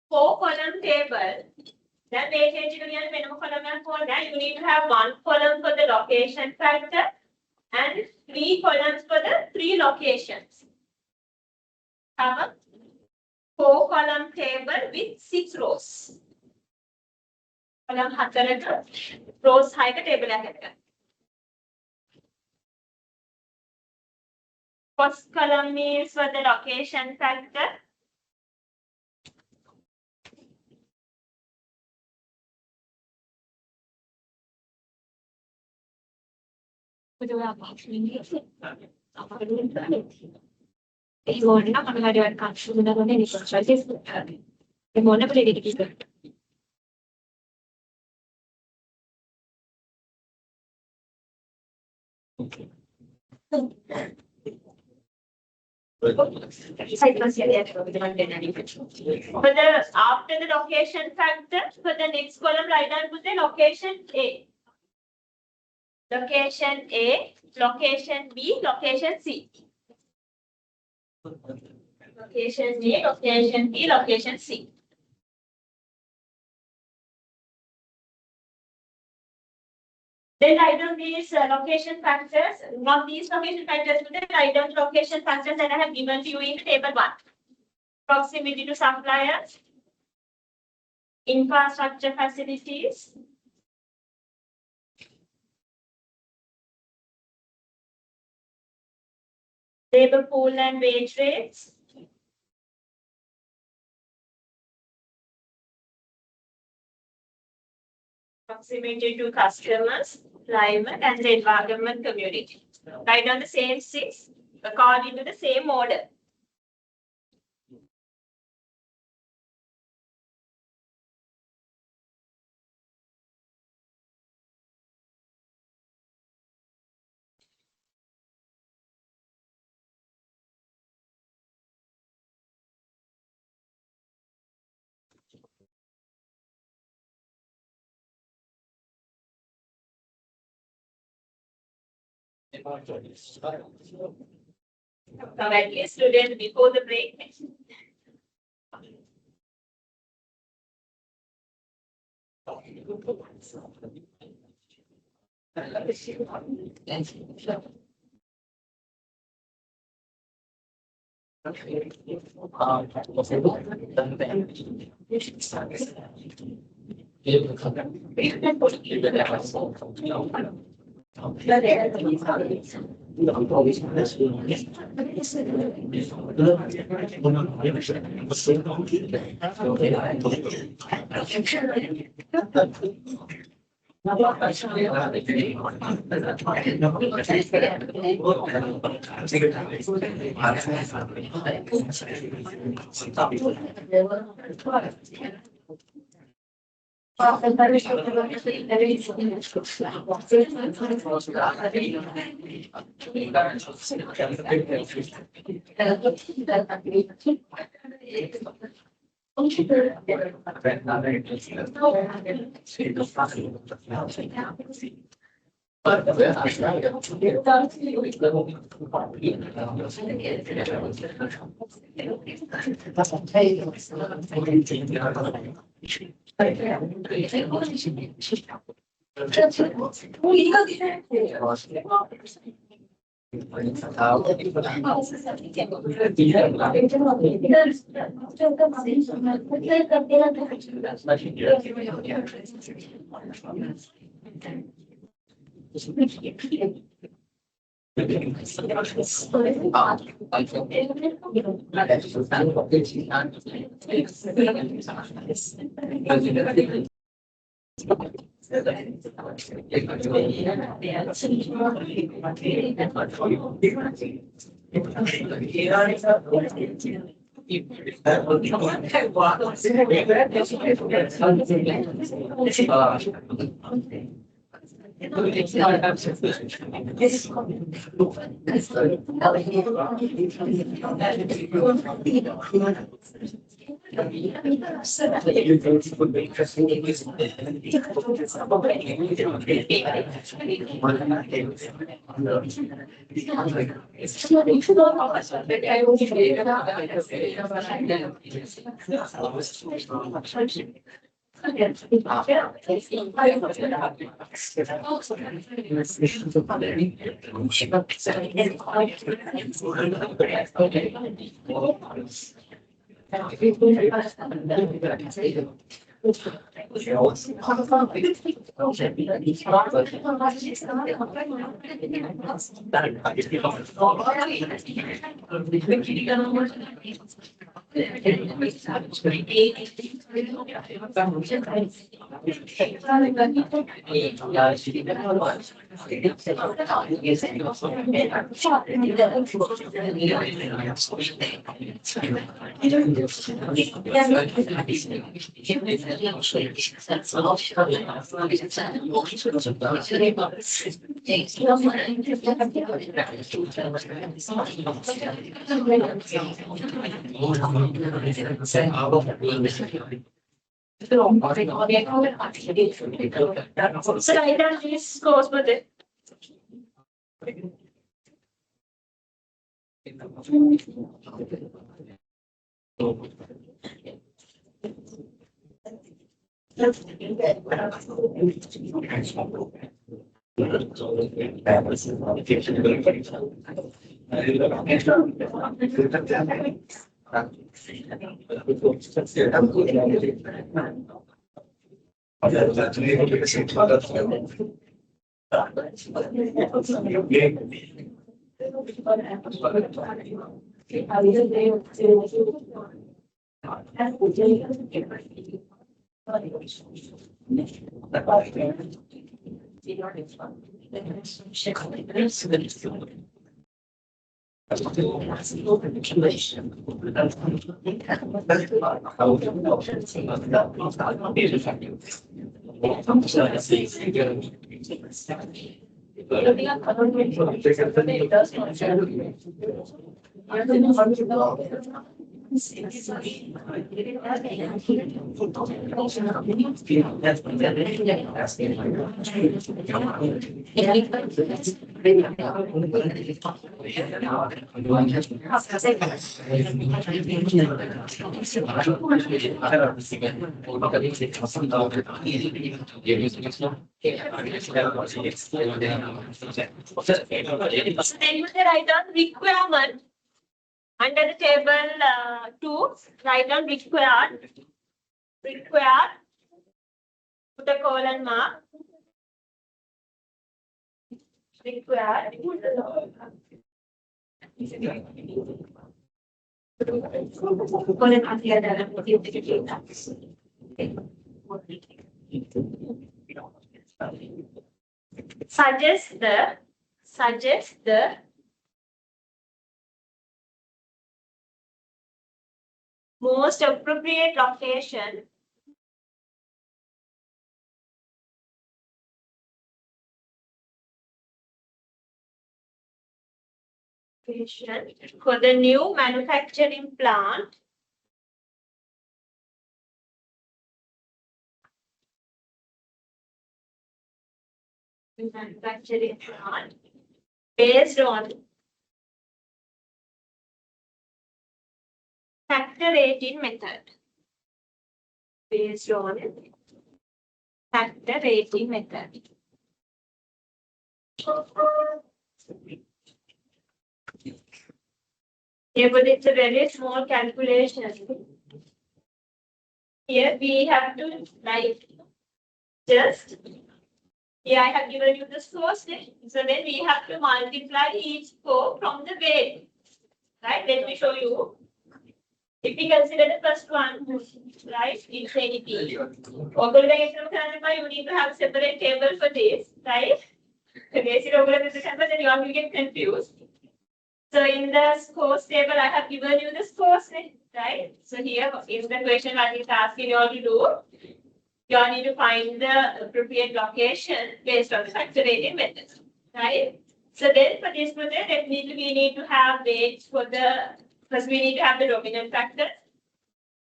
four column table. Then weightage column for that. You need to have one column for the location factor and 3 columns for the 3 locations. Have a 4 column table with 6 rows. Column 4 rows high table එකකට. First column means for the location factor. For the after the location factor, for the next column, write down put the location A. Location A, location B, location C. Location A, location B, location C. Then write down these location factors, not these location factors, but then write down location factors that I have given to you in table 1. Proximity to suppliers, infrastructure facilities, labor pool and wage rates, proximity to customers, climate, and the environment community. Write down the same 6 according to the same order. Come at least students before the break. So I done this course with it. So then you can write down requirement under the table 2. Write down required. Put a colon mark. Required. Colon mark. suggest the most appropriate location for the new manufacturing plant based on factor 18 method. Based on factor 18 method. Yeah, but it's a very small calculation. Here we have to like just, yeah, I have given you the source. So then we have to multiply each score from the weight. Right? Let me show you. If we consider the first one, right, infinity. You need to have a separate table for this, right? Then you will get confused. So in the scores table, I have given you the scores, right? So here in the question what is asking you all to do, you all need to find the appropriate location based on the factorating method, right? So then for this method, definitely we need to have weights for the, first we need to have the dominant factors.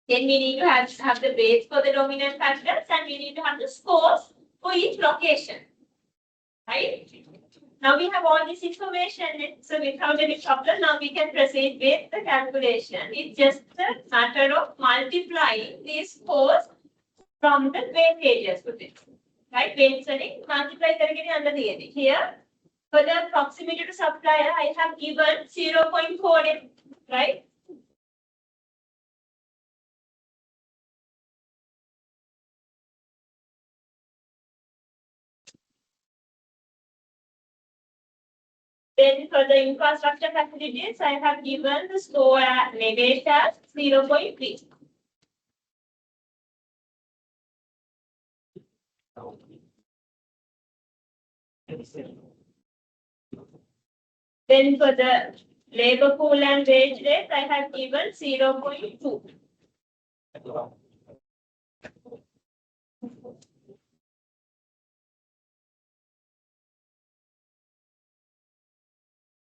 Then we need to have the weights for the dominant factors, and we need to have the scores for each location, right? Now we have all this information, so without any problem, now we can proceed with the calculation. It's just a matter of multiplying these scores from the weightages, right? Weights multiply under the here. For the proximity to supplier, I have given 0.4, right? Then for the infrastructure facilities, I have given the score at weight as 0.3. Then for the labor pool and wage rate, I have given 0.2.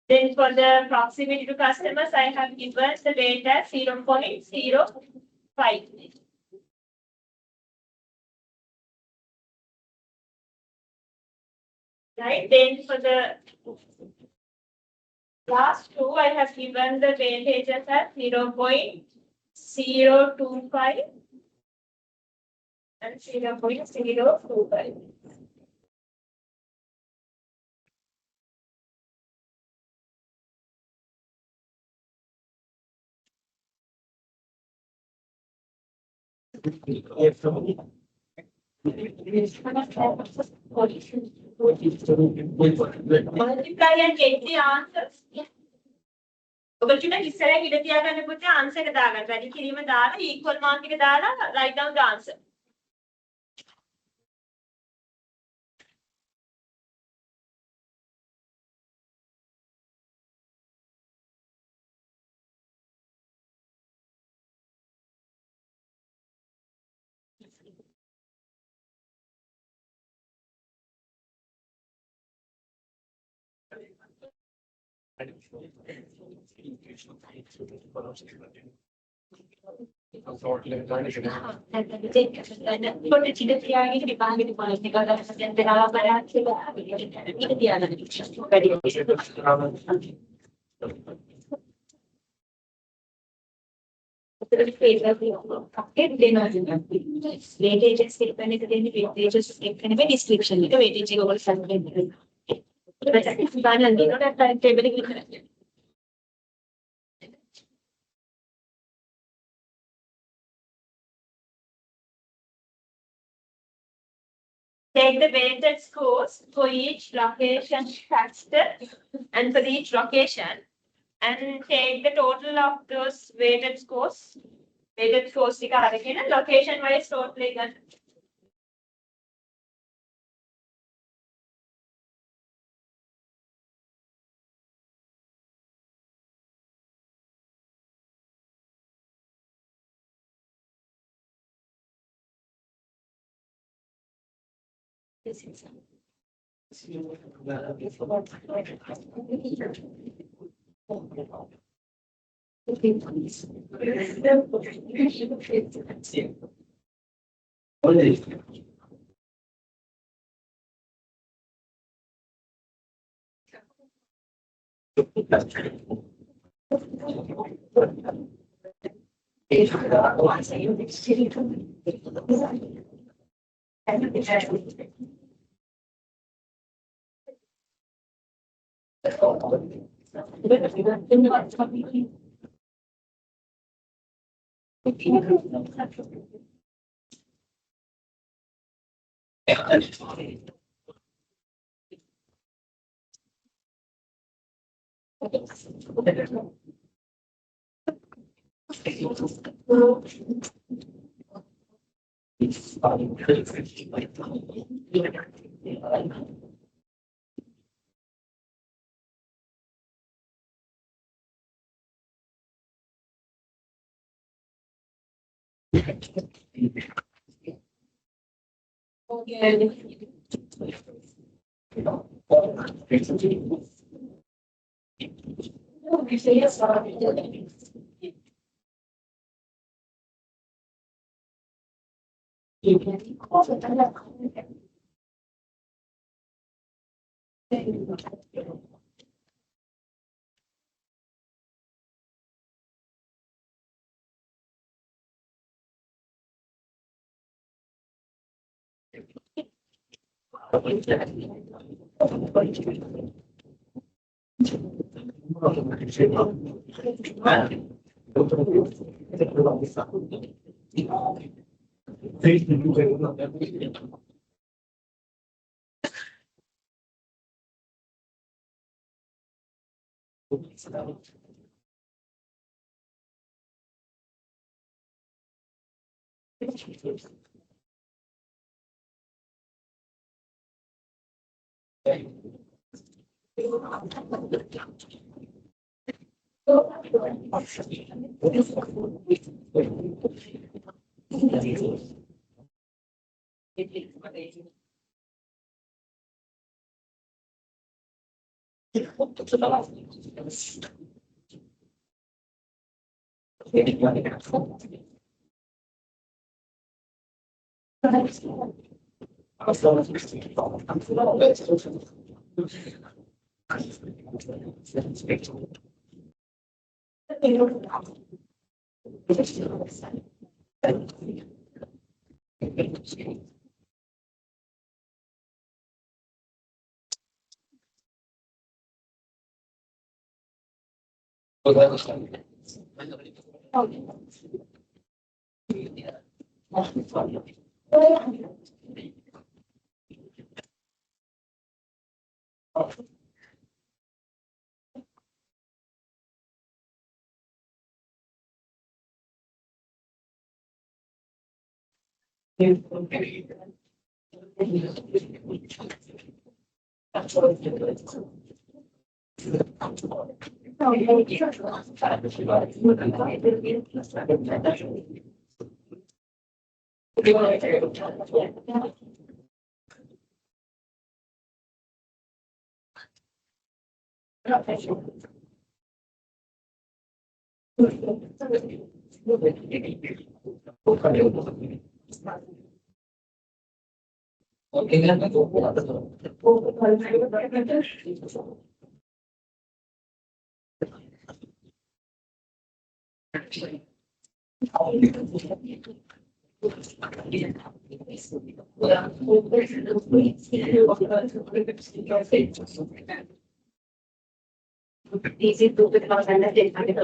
Then for the proximity to customers, I have given the weight as 0.05. Right, then for the last two, I have given the weightages as 0.025 and 0.025. Multiply and get the answers. ඔබතුමා ඉස්සරහ ඉඳ තියාගන්න පුතේ answer එක දාගන්න. වැඩි කිරීම දාලා equal mark එක දාලා write down the answer. Take the weighted scores for each location factor and for each location, and take the total of those weighted scores. Weighted scores location wise total. Easy to become understanding.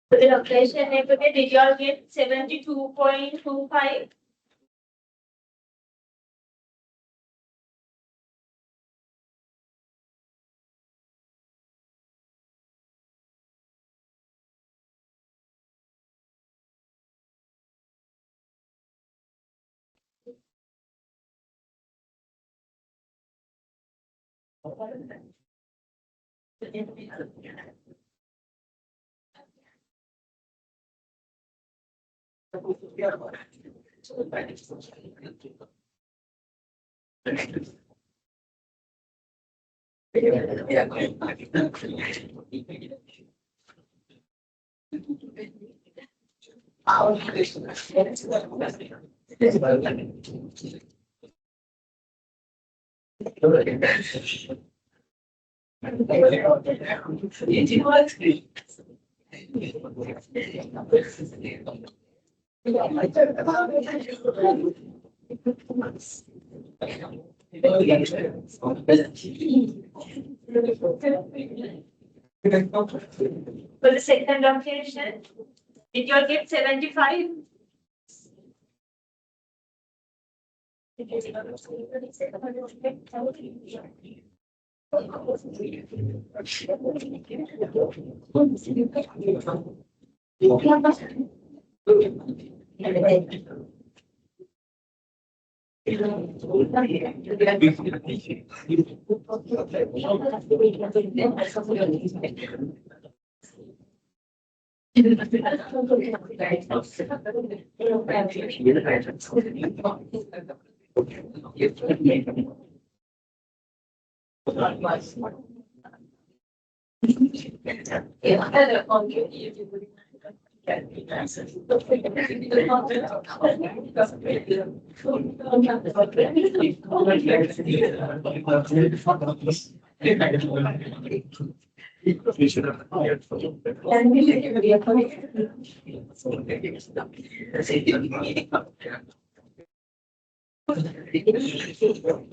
The location neighborhood, did you all get 72.25? For the second location, did you all get 75? So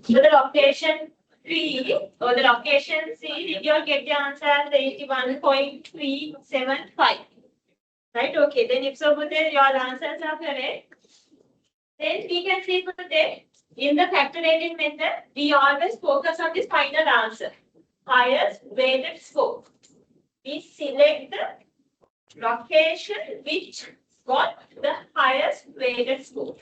the location 3 or the location C, did you all get the answer as 81.375? Right, okay, then if so, then your answers are correct. Then we can see today in the factorizing method, we always focus on this final answer, highest weighted score. We select the location which got the highest weighted score,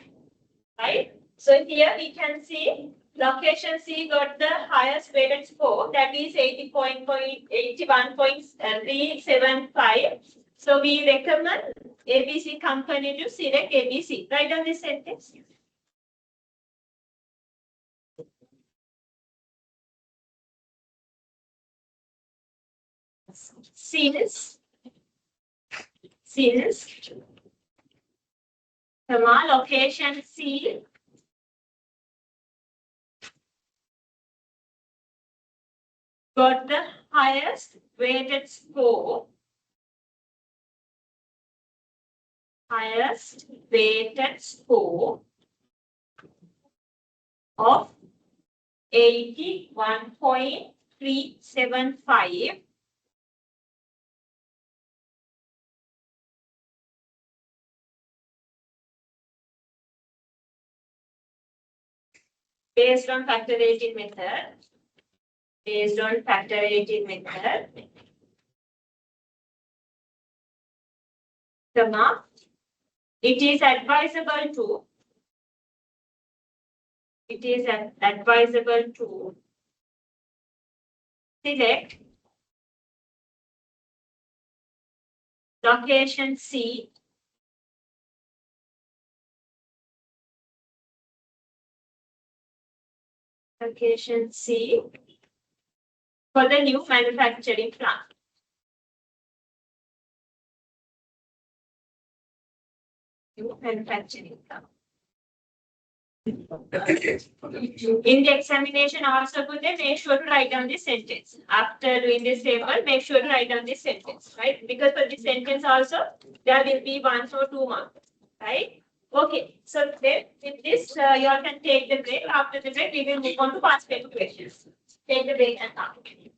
right? So here we can see location C got the highest weighted score, that is 81.375. So we recommend ABC company to select ABC. Write down this sentence. Since location C got the highest weighted score, of 81.375. Based on factorizing method. Based on factorizing method. Comma. It is advisable to. It is advisable to select location C for the new manufacturing plant. New manufacturing plant. In the examination also put there, make sure to write down this sentence. After doing this table, make sure to write down this sentence, right? Because for this sentence also, there will be 1 or 2 marks, right? Okay, so then with this, you all can take the break. After the break, we will move on to past paper questions. Take the break and come. Take a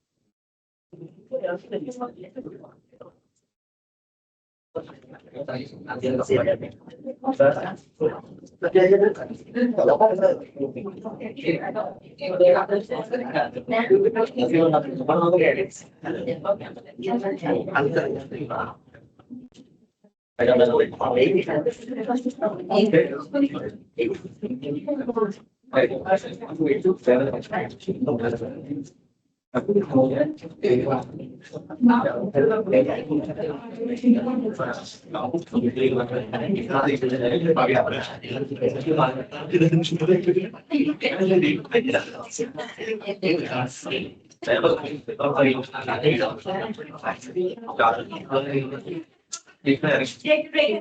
break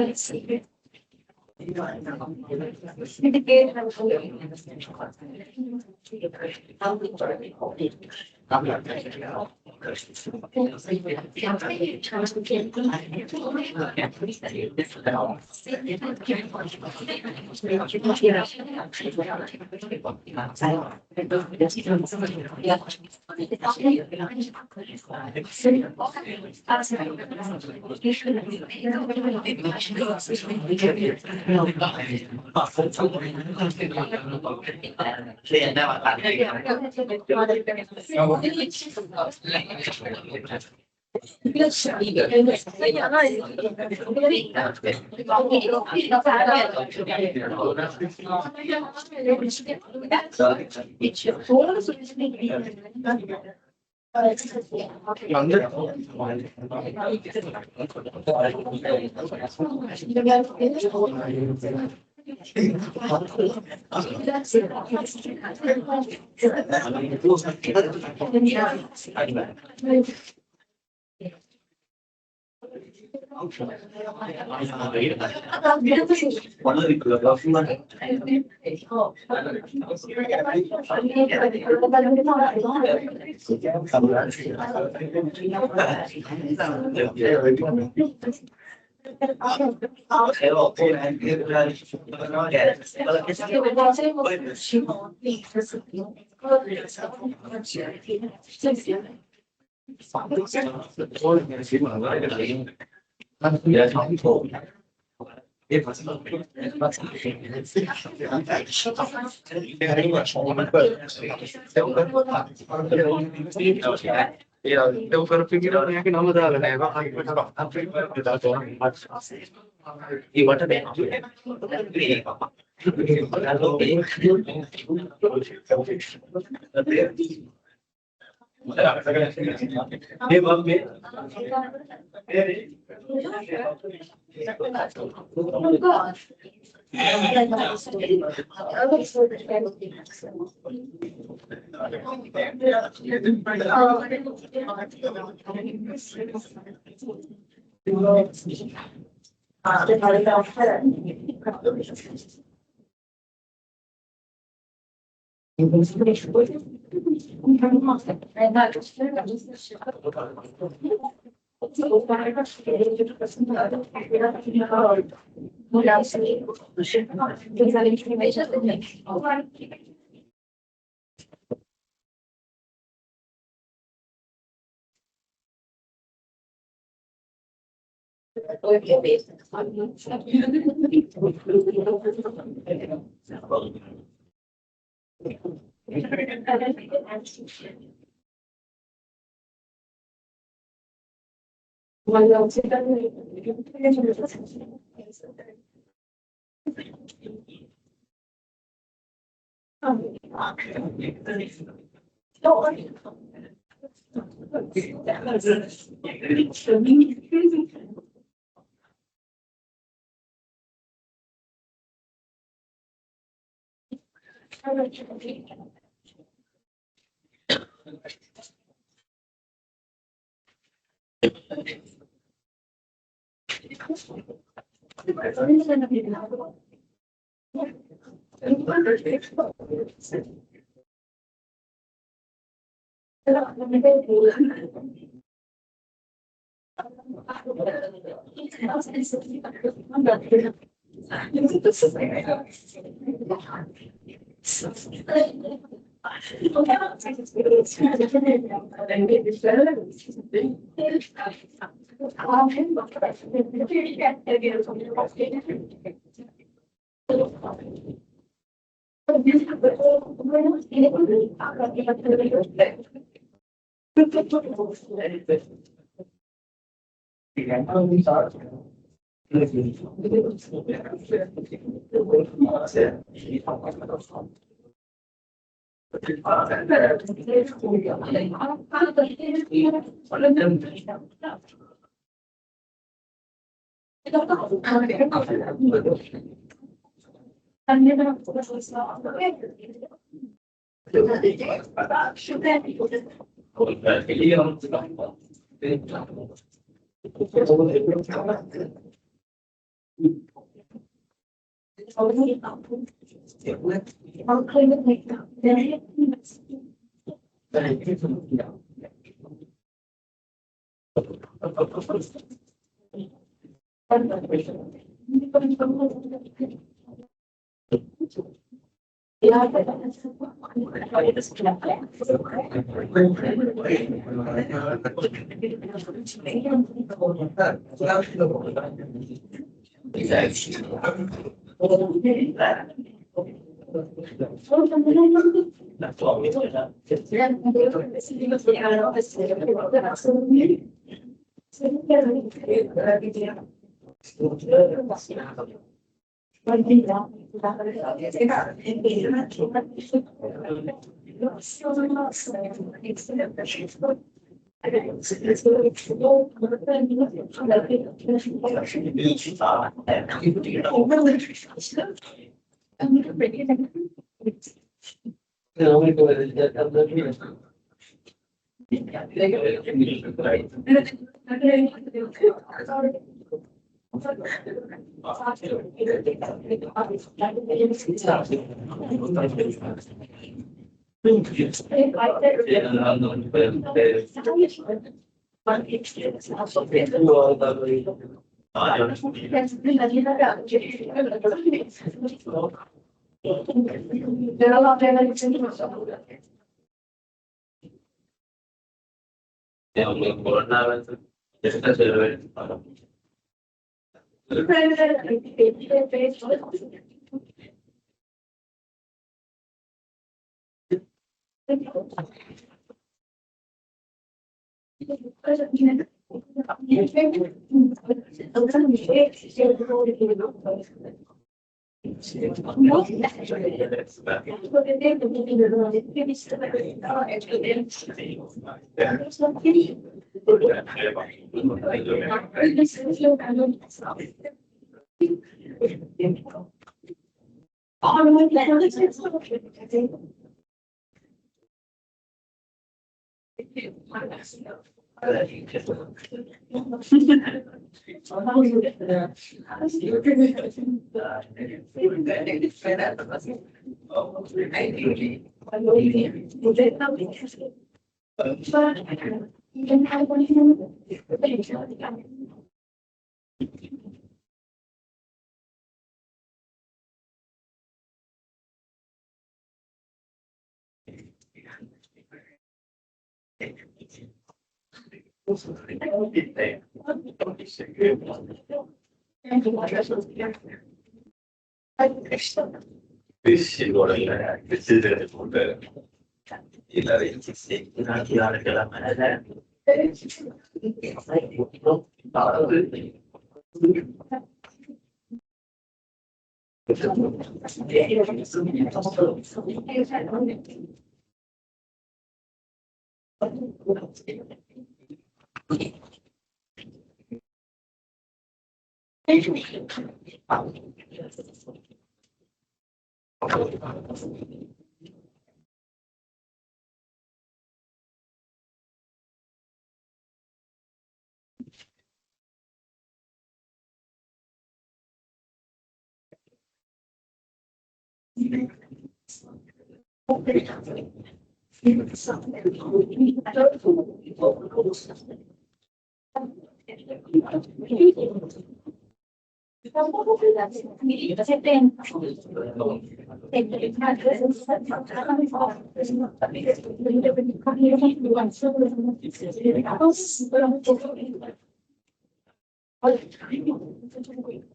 and continue. Eu quero pegar a minha namorada, né? E bota bem.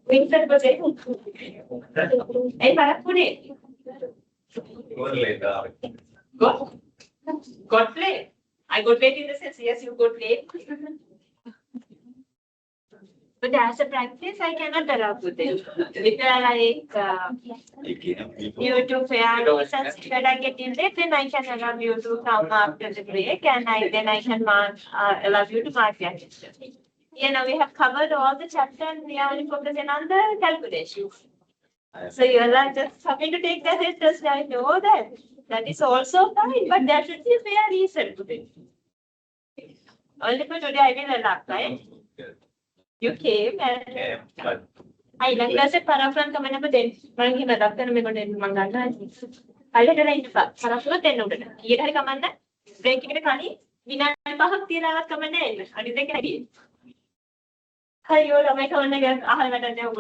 Winter was it? Hey, Parapune. Got late. I got late in the sense, yes, you got late. But as a practice, I cannot allow to them. If they are like YouTube fair, and I get in late, then I can allow you to come after the break, and then I can allow you to mark your attention. Yeah, now we have covered all the chapter, and we are only focusing on the calculation. So you are just coming to take the test. I know that. That is also fine, but there should be a fair reason to it. Only for today, I will allow, right? You came and I like that's a parafran coming up then. Mangi Madaka and Mangana. I let her in parafra then noted. You had come under breaking the honey. We not Bahakira come and end. I didn't think I did. Hi, you are my comment again. I have a new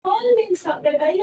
All means the guy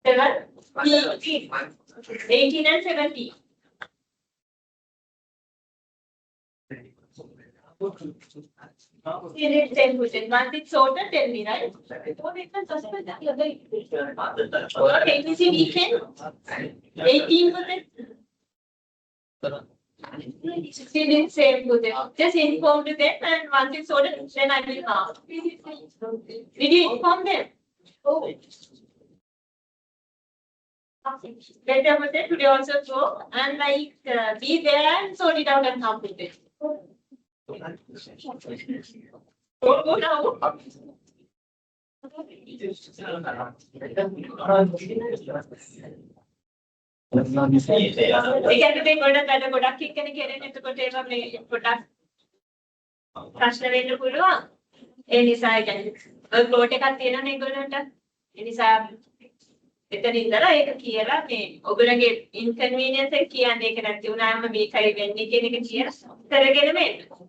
Seven, 18 and 17. You did 10 questions. Once it's sorted, tell me, right? Okay, you see weekend? 18 questions. Still in same questions. Just inform to them, and once it's sorted, then I will mark. Did you inform them? Oh. Better with it, today also go and be there and sort it out and complete it. Go now. ඒකට මේ ගොඩක් එක්කනේ කරන්නේ එතකොට ඒවා මේ පොඩක් ප්‍රශ්න වෙන්න පුළුවන් ඒ නිසා කියන්නේ ප්ලෝට් එකක් තියෙනවනේ ඒගොල්ලන්ට ඒ නිසා එතන ඉඳලා ඒක කියලා මේ ඔයගොල්ලන්ගේ ඉන්කන්වීනියන්ස් එක කියන්නේ ඒක නැති වුණාම මේකයි වෙන්නේ කියන එක කියලා කරගෙන මේන්න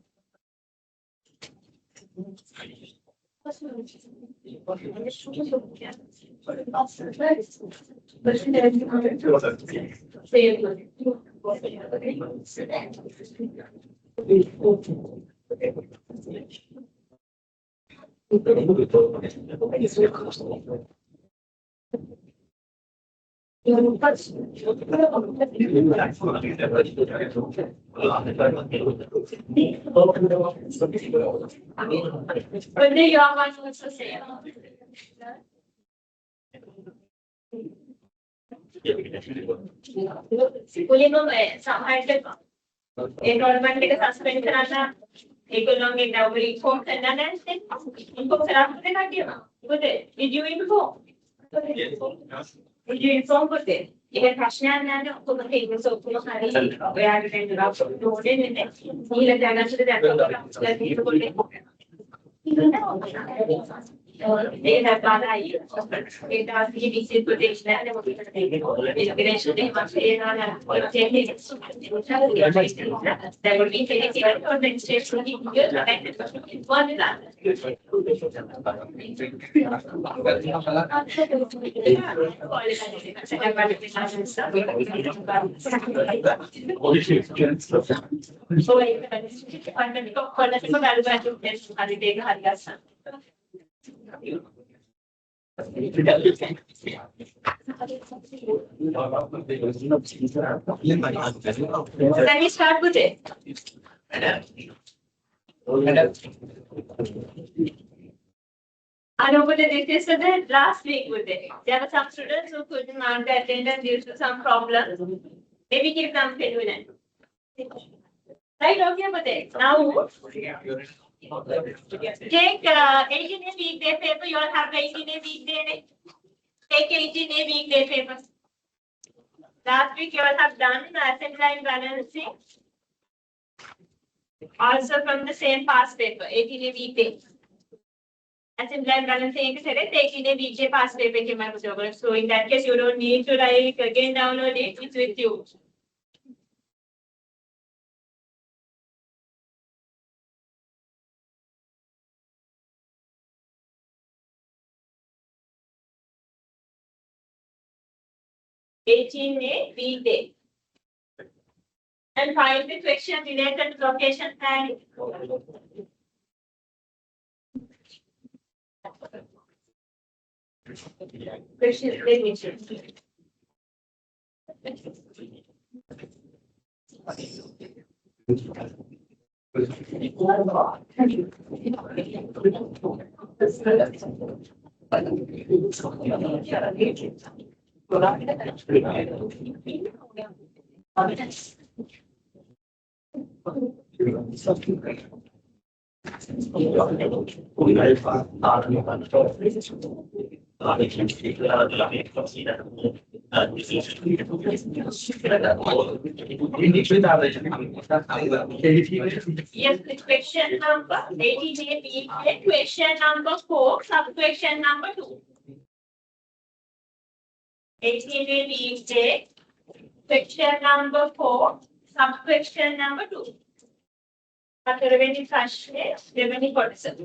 But they are one also say. Colombo සමහරට enrollment එක suspend කරන්න ඒගොල්ලෝගේ double inform කරන්න නැත්නම් inform කරන්න දෙනවා. But did you inform? Did you inform for them? ඒක ප්‍රශ්නයක් නෑ ඔක්කොම තේරුම් ඔක්කොම හරි ඔයාලට දෙන්නවා නෝඩේ නේ. ඊළඟ දැනගන්නට දැක්කම ඒක තමයි ඒක තමයි විශේෂ ප්‍රදේශ නෑ මොකද ඒක ඉන්ටිග්‍රේෂන් එක මාසේනා ඔයගෙන්නේ that would be taken for the next step one Can we start with it? I know what they tested it last week with it. There were some students who couldn't mount the attendance due to some problems. Maybe give them payment. Right, okay, but now take 18A weekday paper. You all have 18A weekday. Take 18A weekday paper. Last week you all have done assembly line balancing. Also from the same past paper, 18A weekday. As implied balancing is correct, take in a weekday past paper. So in that case, you don't need to like again download it. It's with you. A weekday. And find the question related to location planning. Question, let me check. Yes, question number 88, question number 4, sub-question number 2. 88, question number 4, sub-question number 2. Revenue cash, revenue cortisol.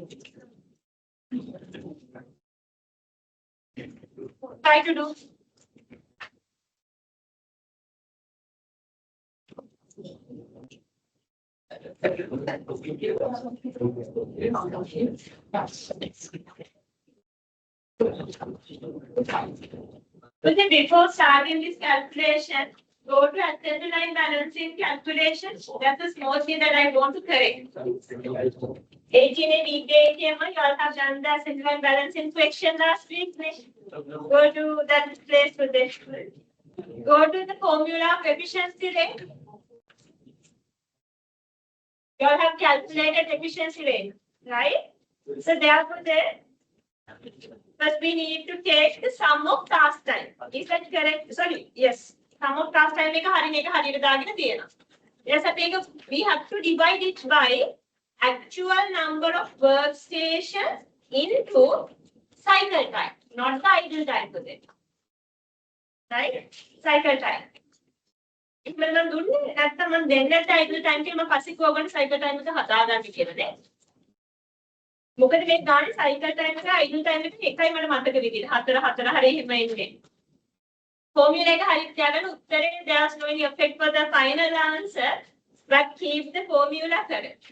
Try to do. But before starting this calculation, go to assembly line balancing calculation. That's the small thing that I want to correct. 18 and weekday, you all have done the assembly line balancing question last week. Go to that place with this. Go to the formula of efficiency rate. You all have calculated efficiency rate, right? So therefore, first we need to take the sum of task time. Is that correct? Sorry, yes. Sum of task time yes, we have to divide it by actual number of workstations into cycle time, not the idle time for it. Right? Cycle time. If we don't do that, then that idle time cycle time is මොකද මේ ගානේ cycle time එක idle time එක එකයි මට මතක විදිහට 4 හරි එහෙම එන්නේ. Formula එක හරියට තියාගන්න උත්තරේ there's no any effect for the final answer but keep the formula correct.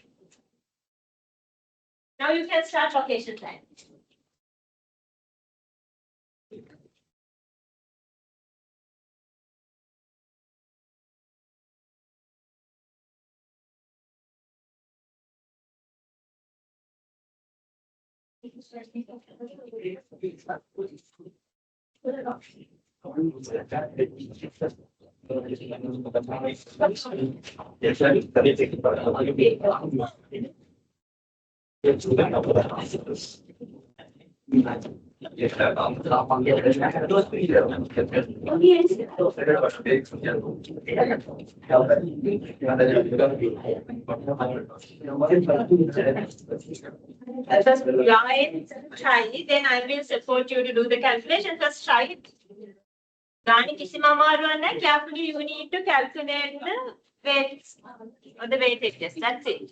Now you can start location time. First try, then I will support you to do the calculation. First try it. Carefully you need to calculate the weights or the weightages. That's it.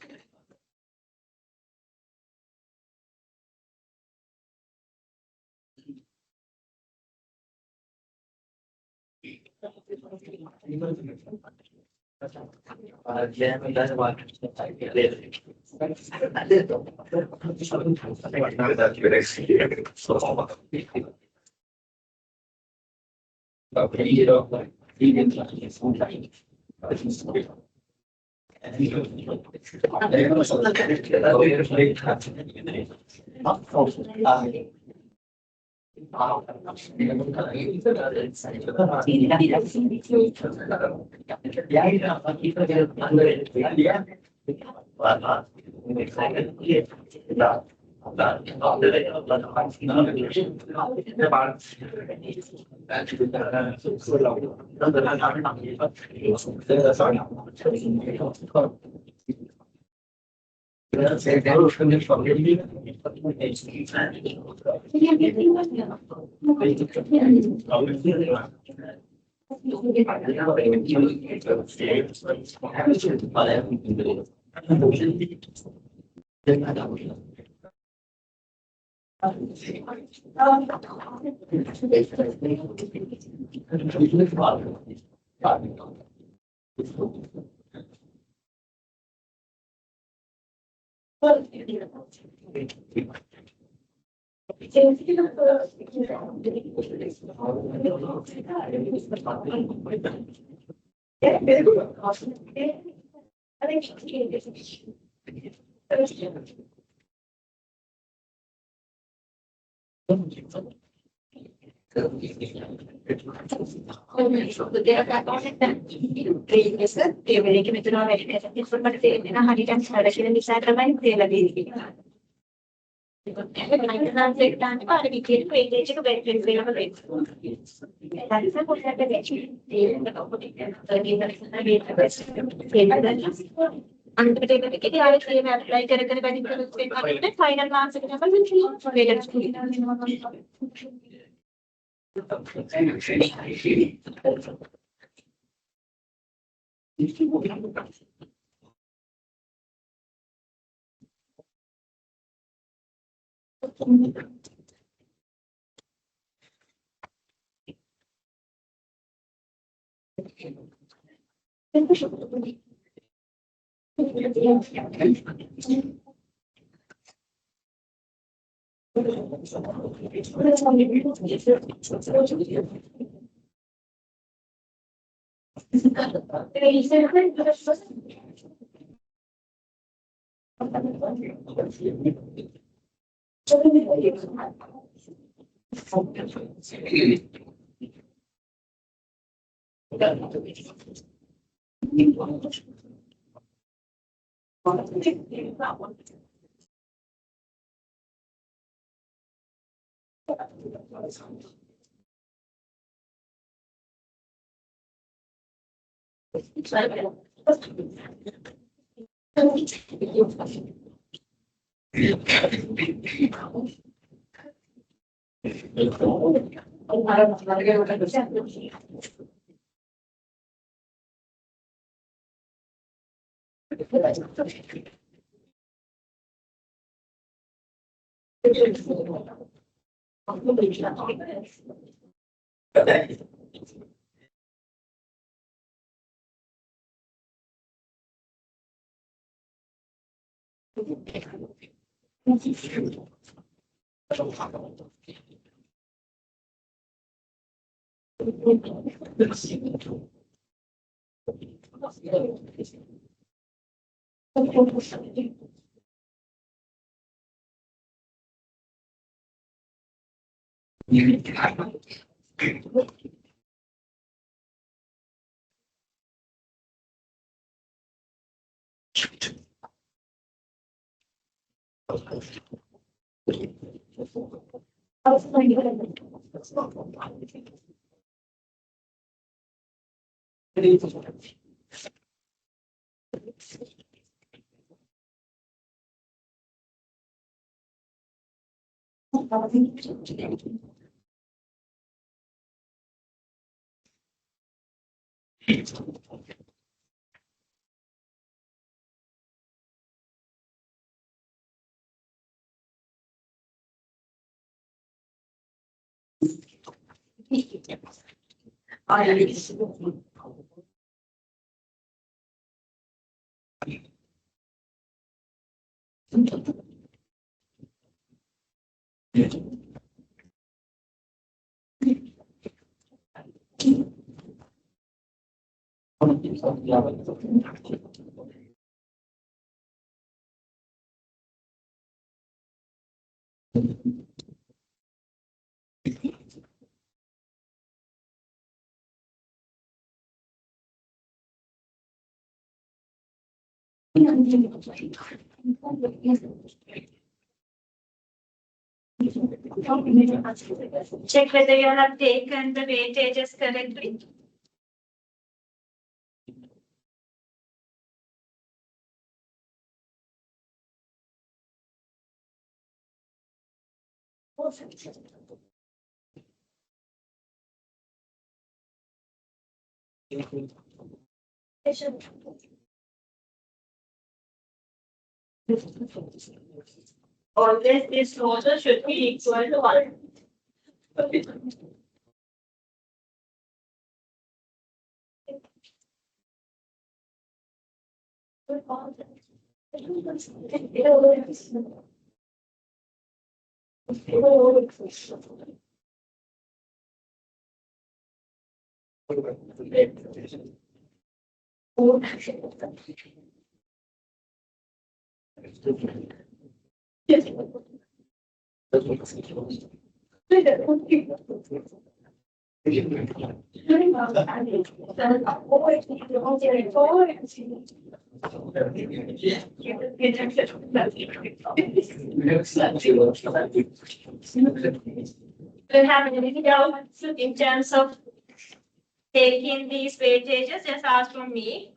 Final marks check whether you have taken the weightages correctly. Always this total should be equal to 1. Do you have any doubts in terms of taking these weightages? Just ask from me.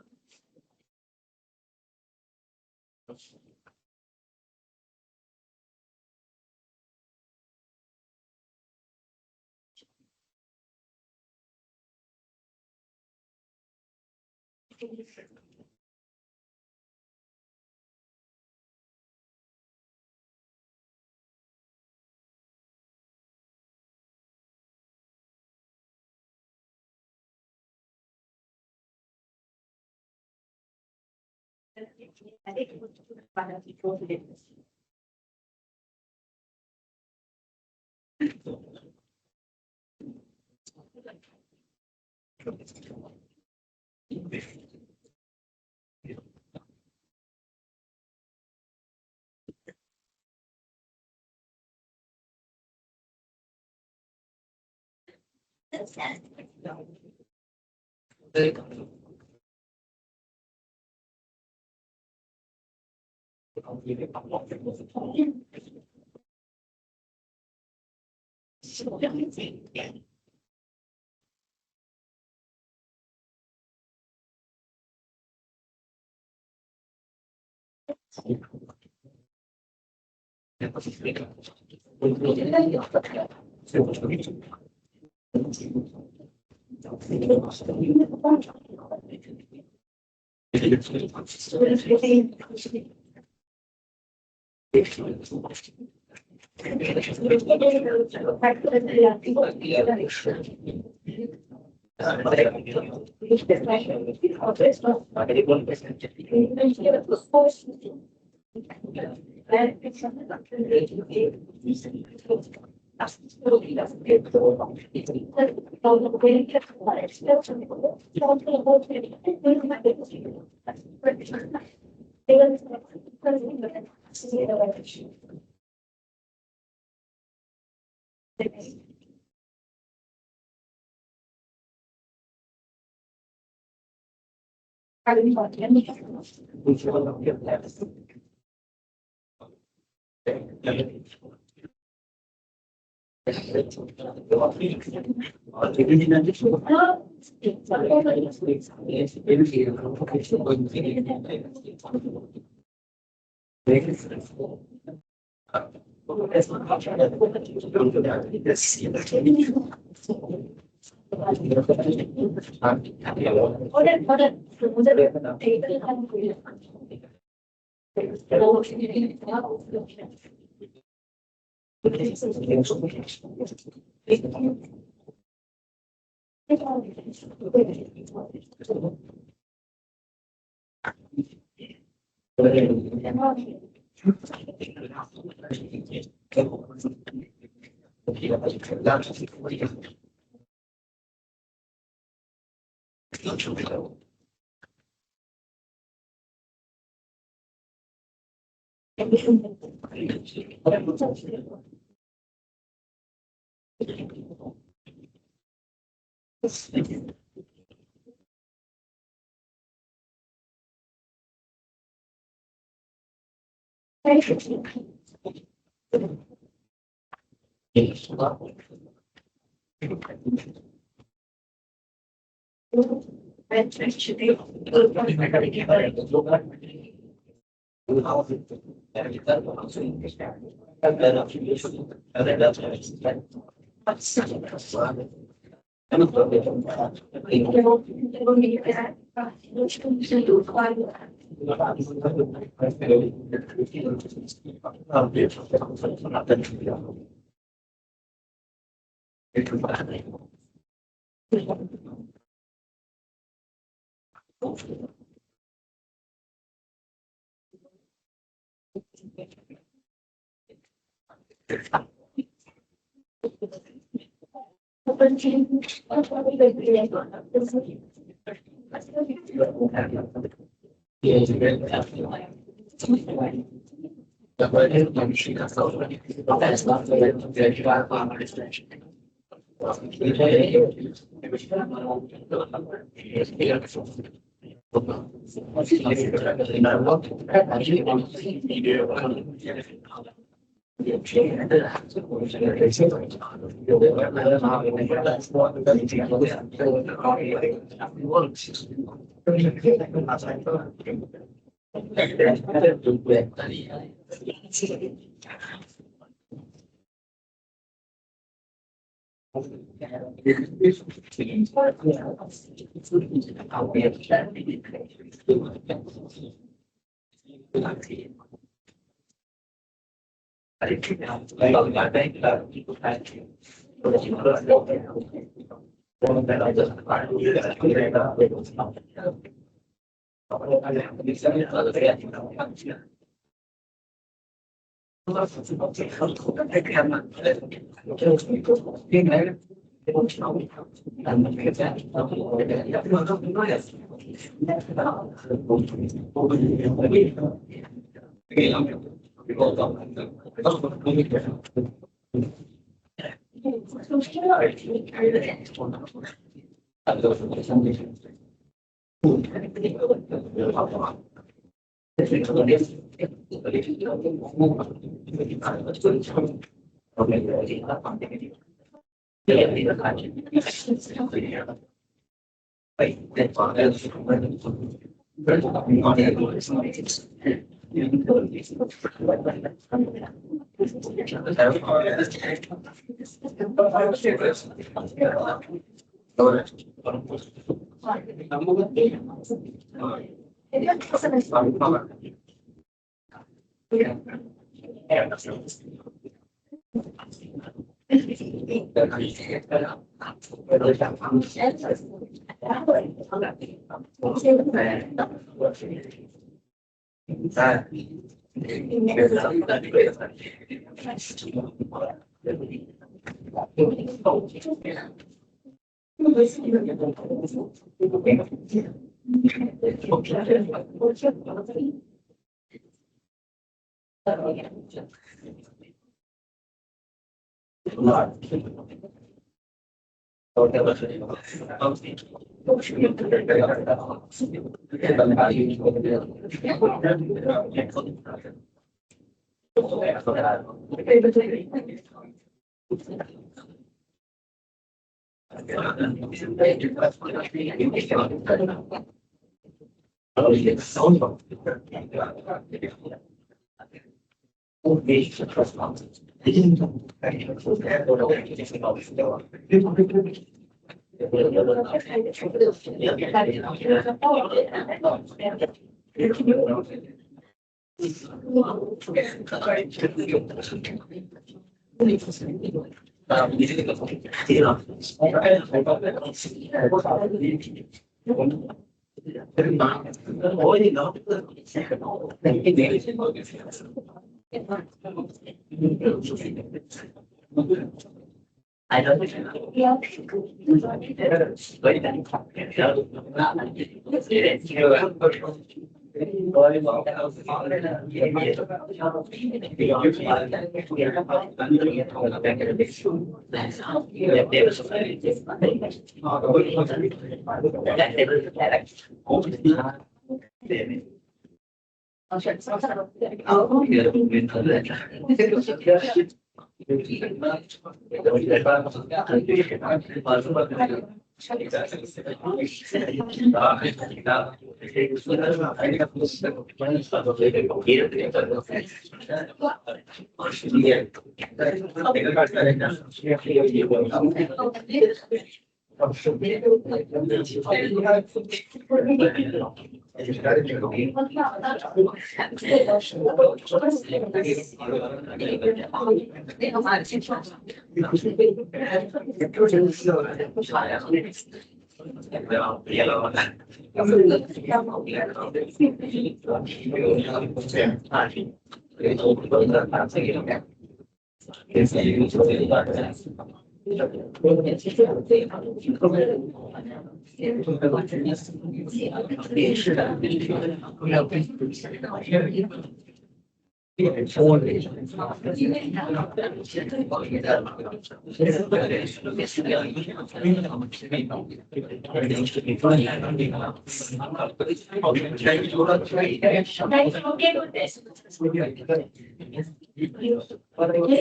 Okay with this? Is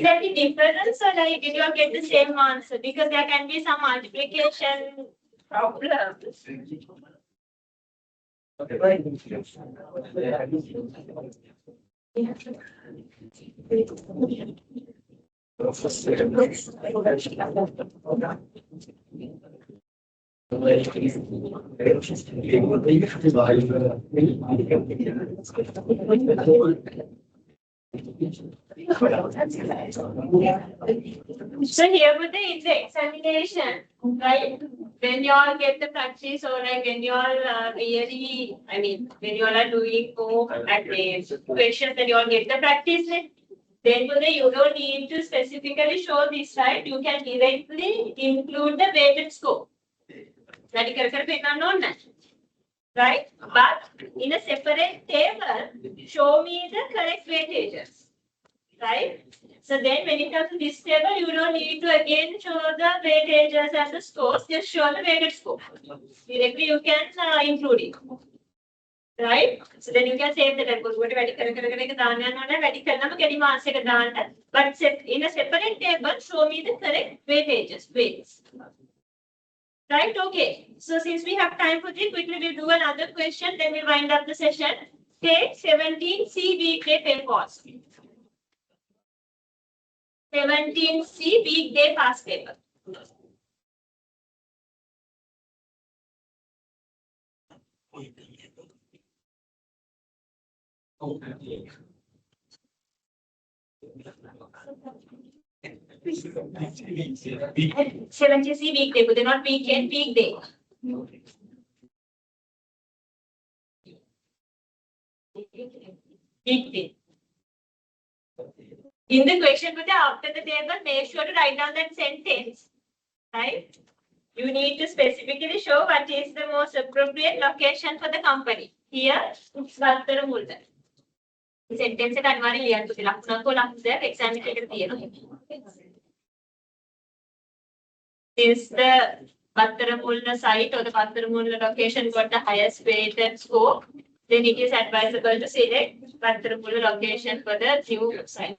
there any difference or like did you all get the same answer? Because there can be some multiplication problems. So here with in the examination, right? When you all get the practice or like when you all really, I mean, when you all are doing more at the questions that you all get the practice with, then you don't need to specifically show this, right? You can directly include the weighted score. That you can know that. Right? But in a separate table, show me the correct weightages. Right? So then when it comes to this table, you don't need to again show the weightages and the scores, just show the weighted score. Directly you can include it. Right? So then you can save the record. But in a separate table, show me the correct weightages, weights. Right? Okay. So since we have time for this, quickly we'll do another question, then we'll wind up the session. Take 17C weekday pay cost. 17C weekday past paper. And 70C weekday, but they're not weekend, weekday. Weekday. In the question, after the table, make sure to write down that sentence. Right? You need to specifically show what is the most appropriate location for the company. Here, it's Vattara Mulda. Sentence එක අනිවාර්යෙන් ලියන්න පුතේ ලකුණක් හෝ ලකුණක් exam එකකට තියෙනවා. Since the Vattara Mulda site or the Vattara Mulda location got the highest weighted score, then it is advisable to select Vattara Mulda location for the new site.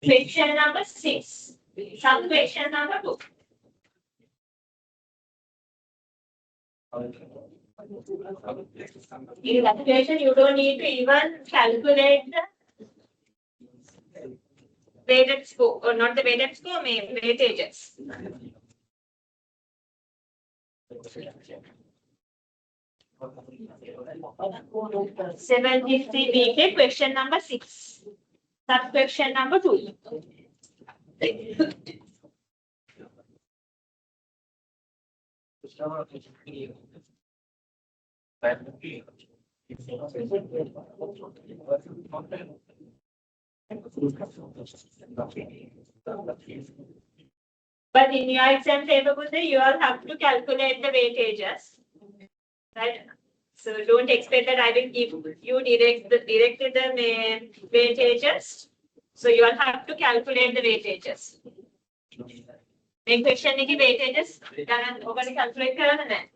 Question number 6. Some question number 2. In that question, you don't need to even calculate the weighted score, or not the weighted score, weightages. 73 weekday, question number 6. Sub question number 2. But in your exam paper, you all have to calculate the weightages, right? So don't expect that I will give you directly the weightages. So you all have to calculate the weightages. Main question is weightages. Then over calculate करना है.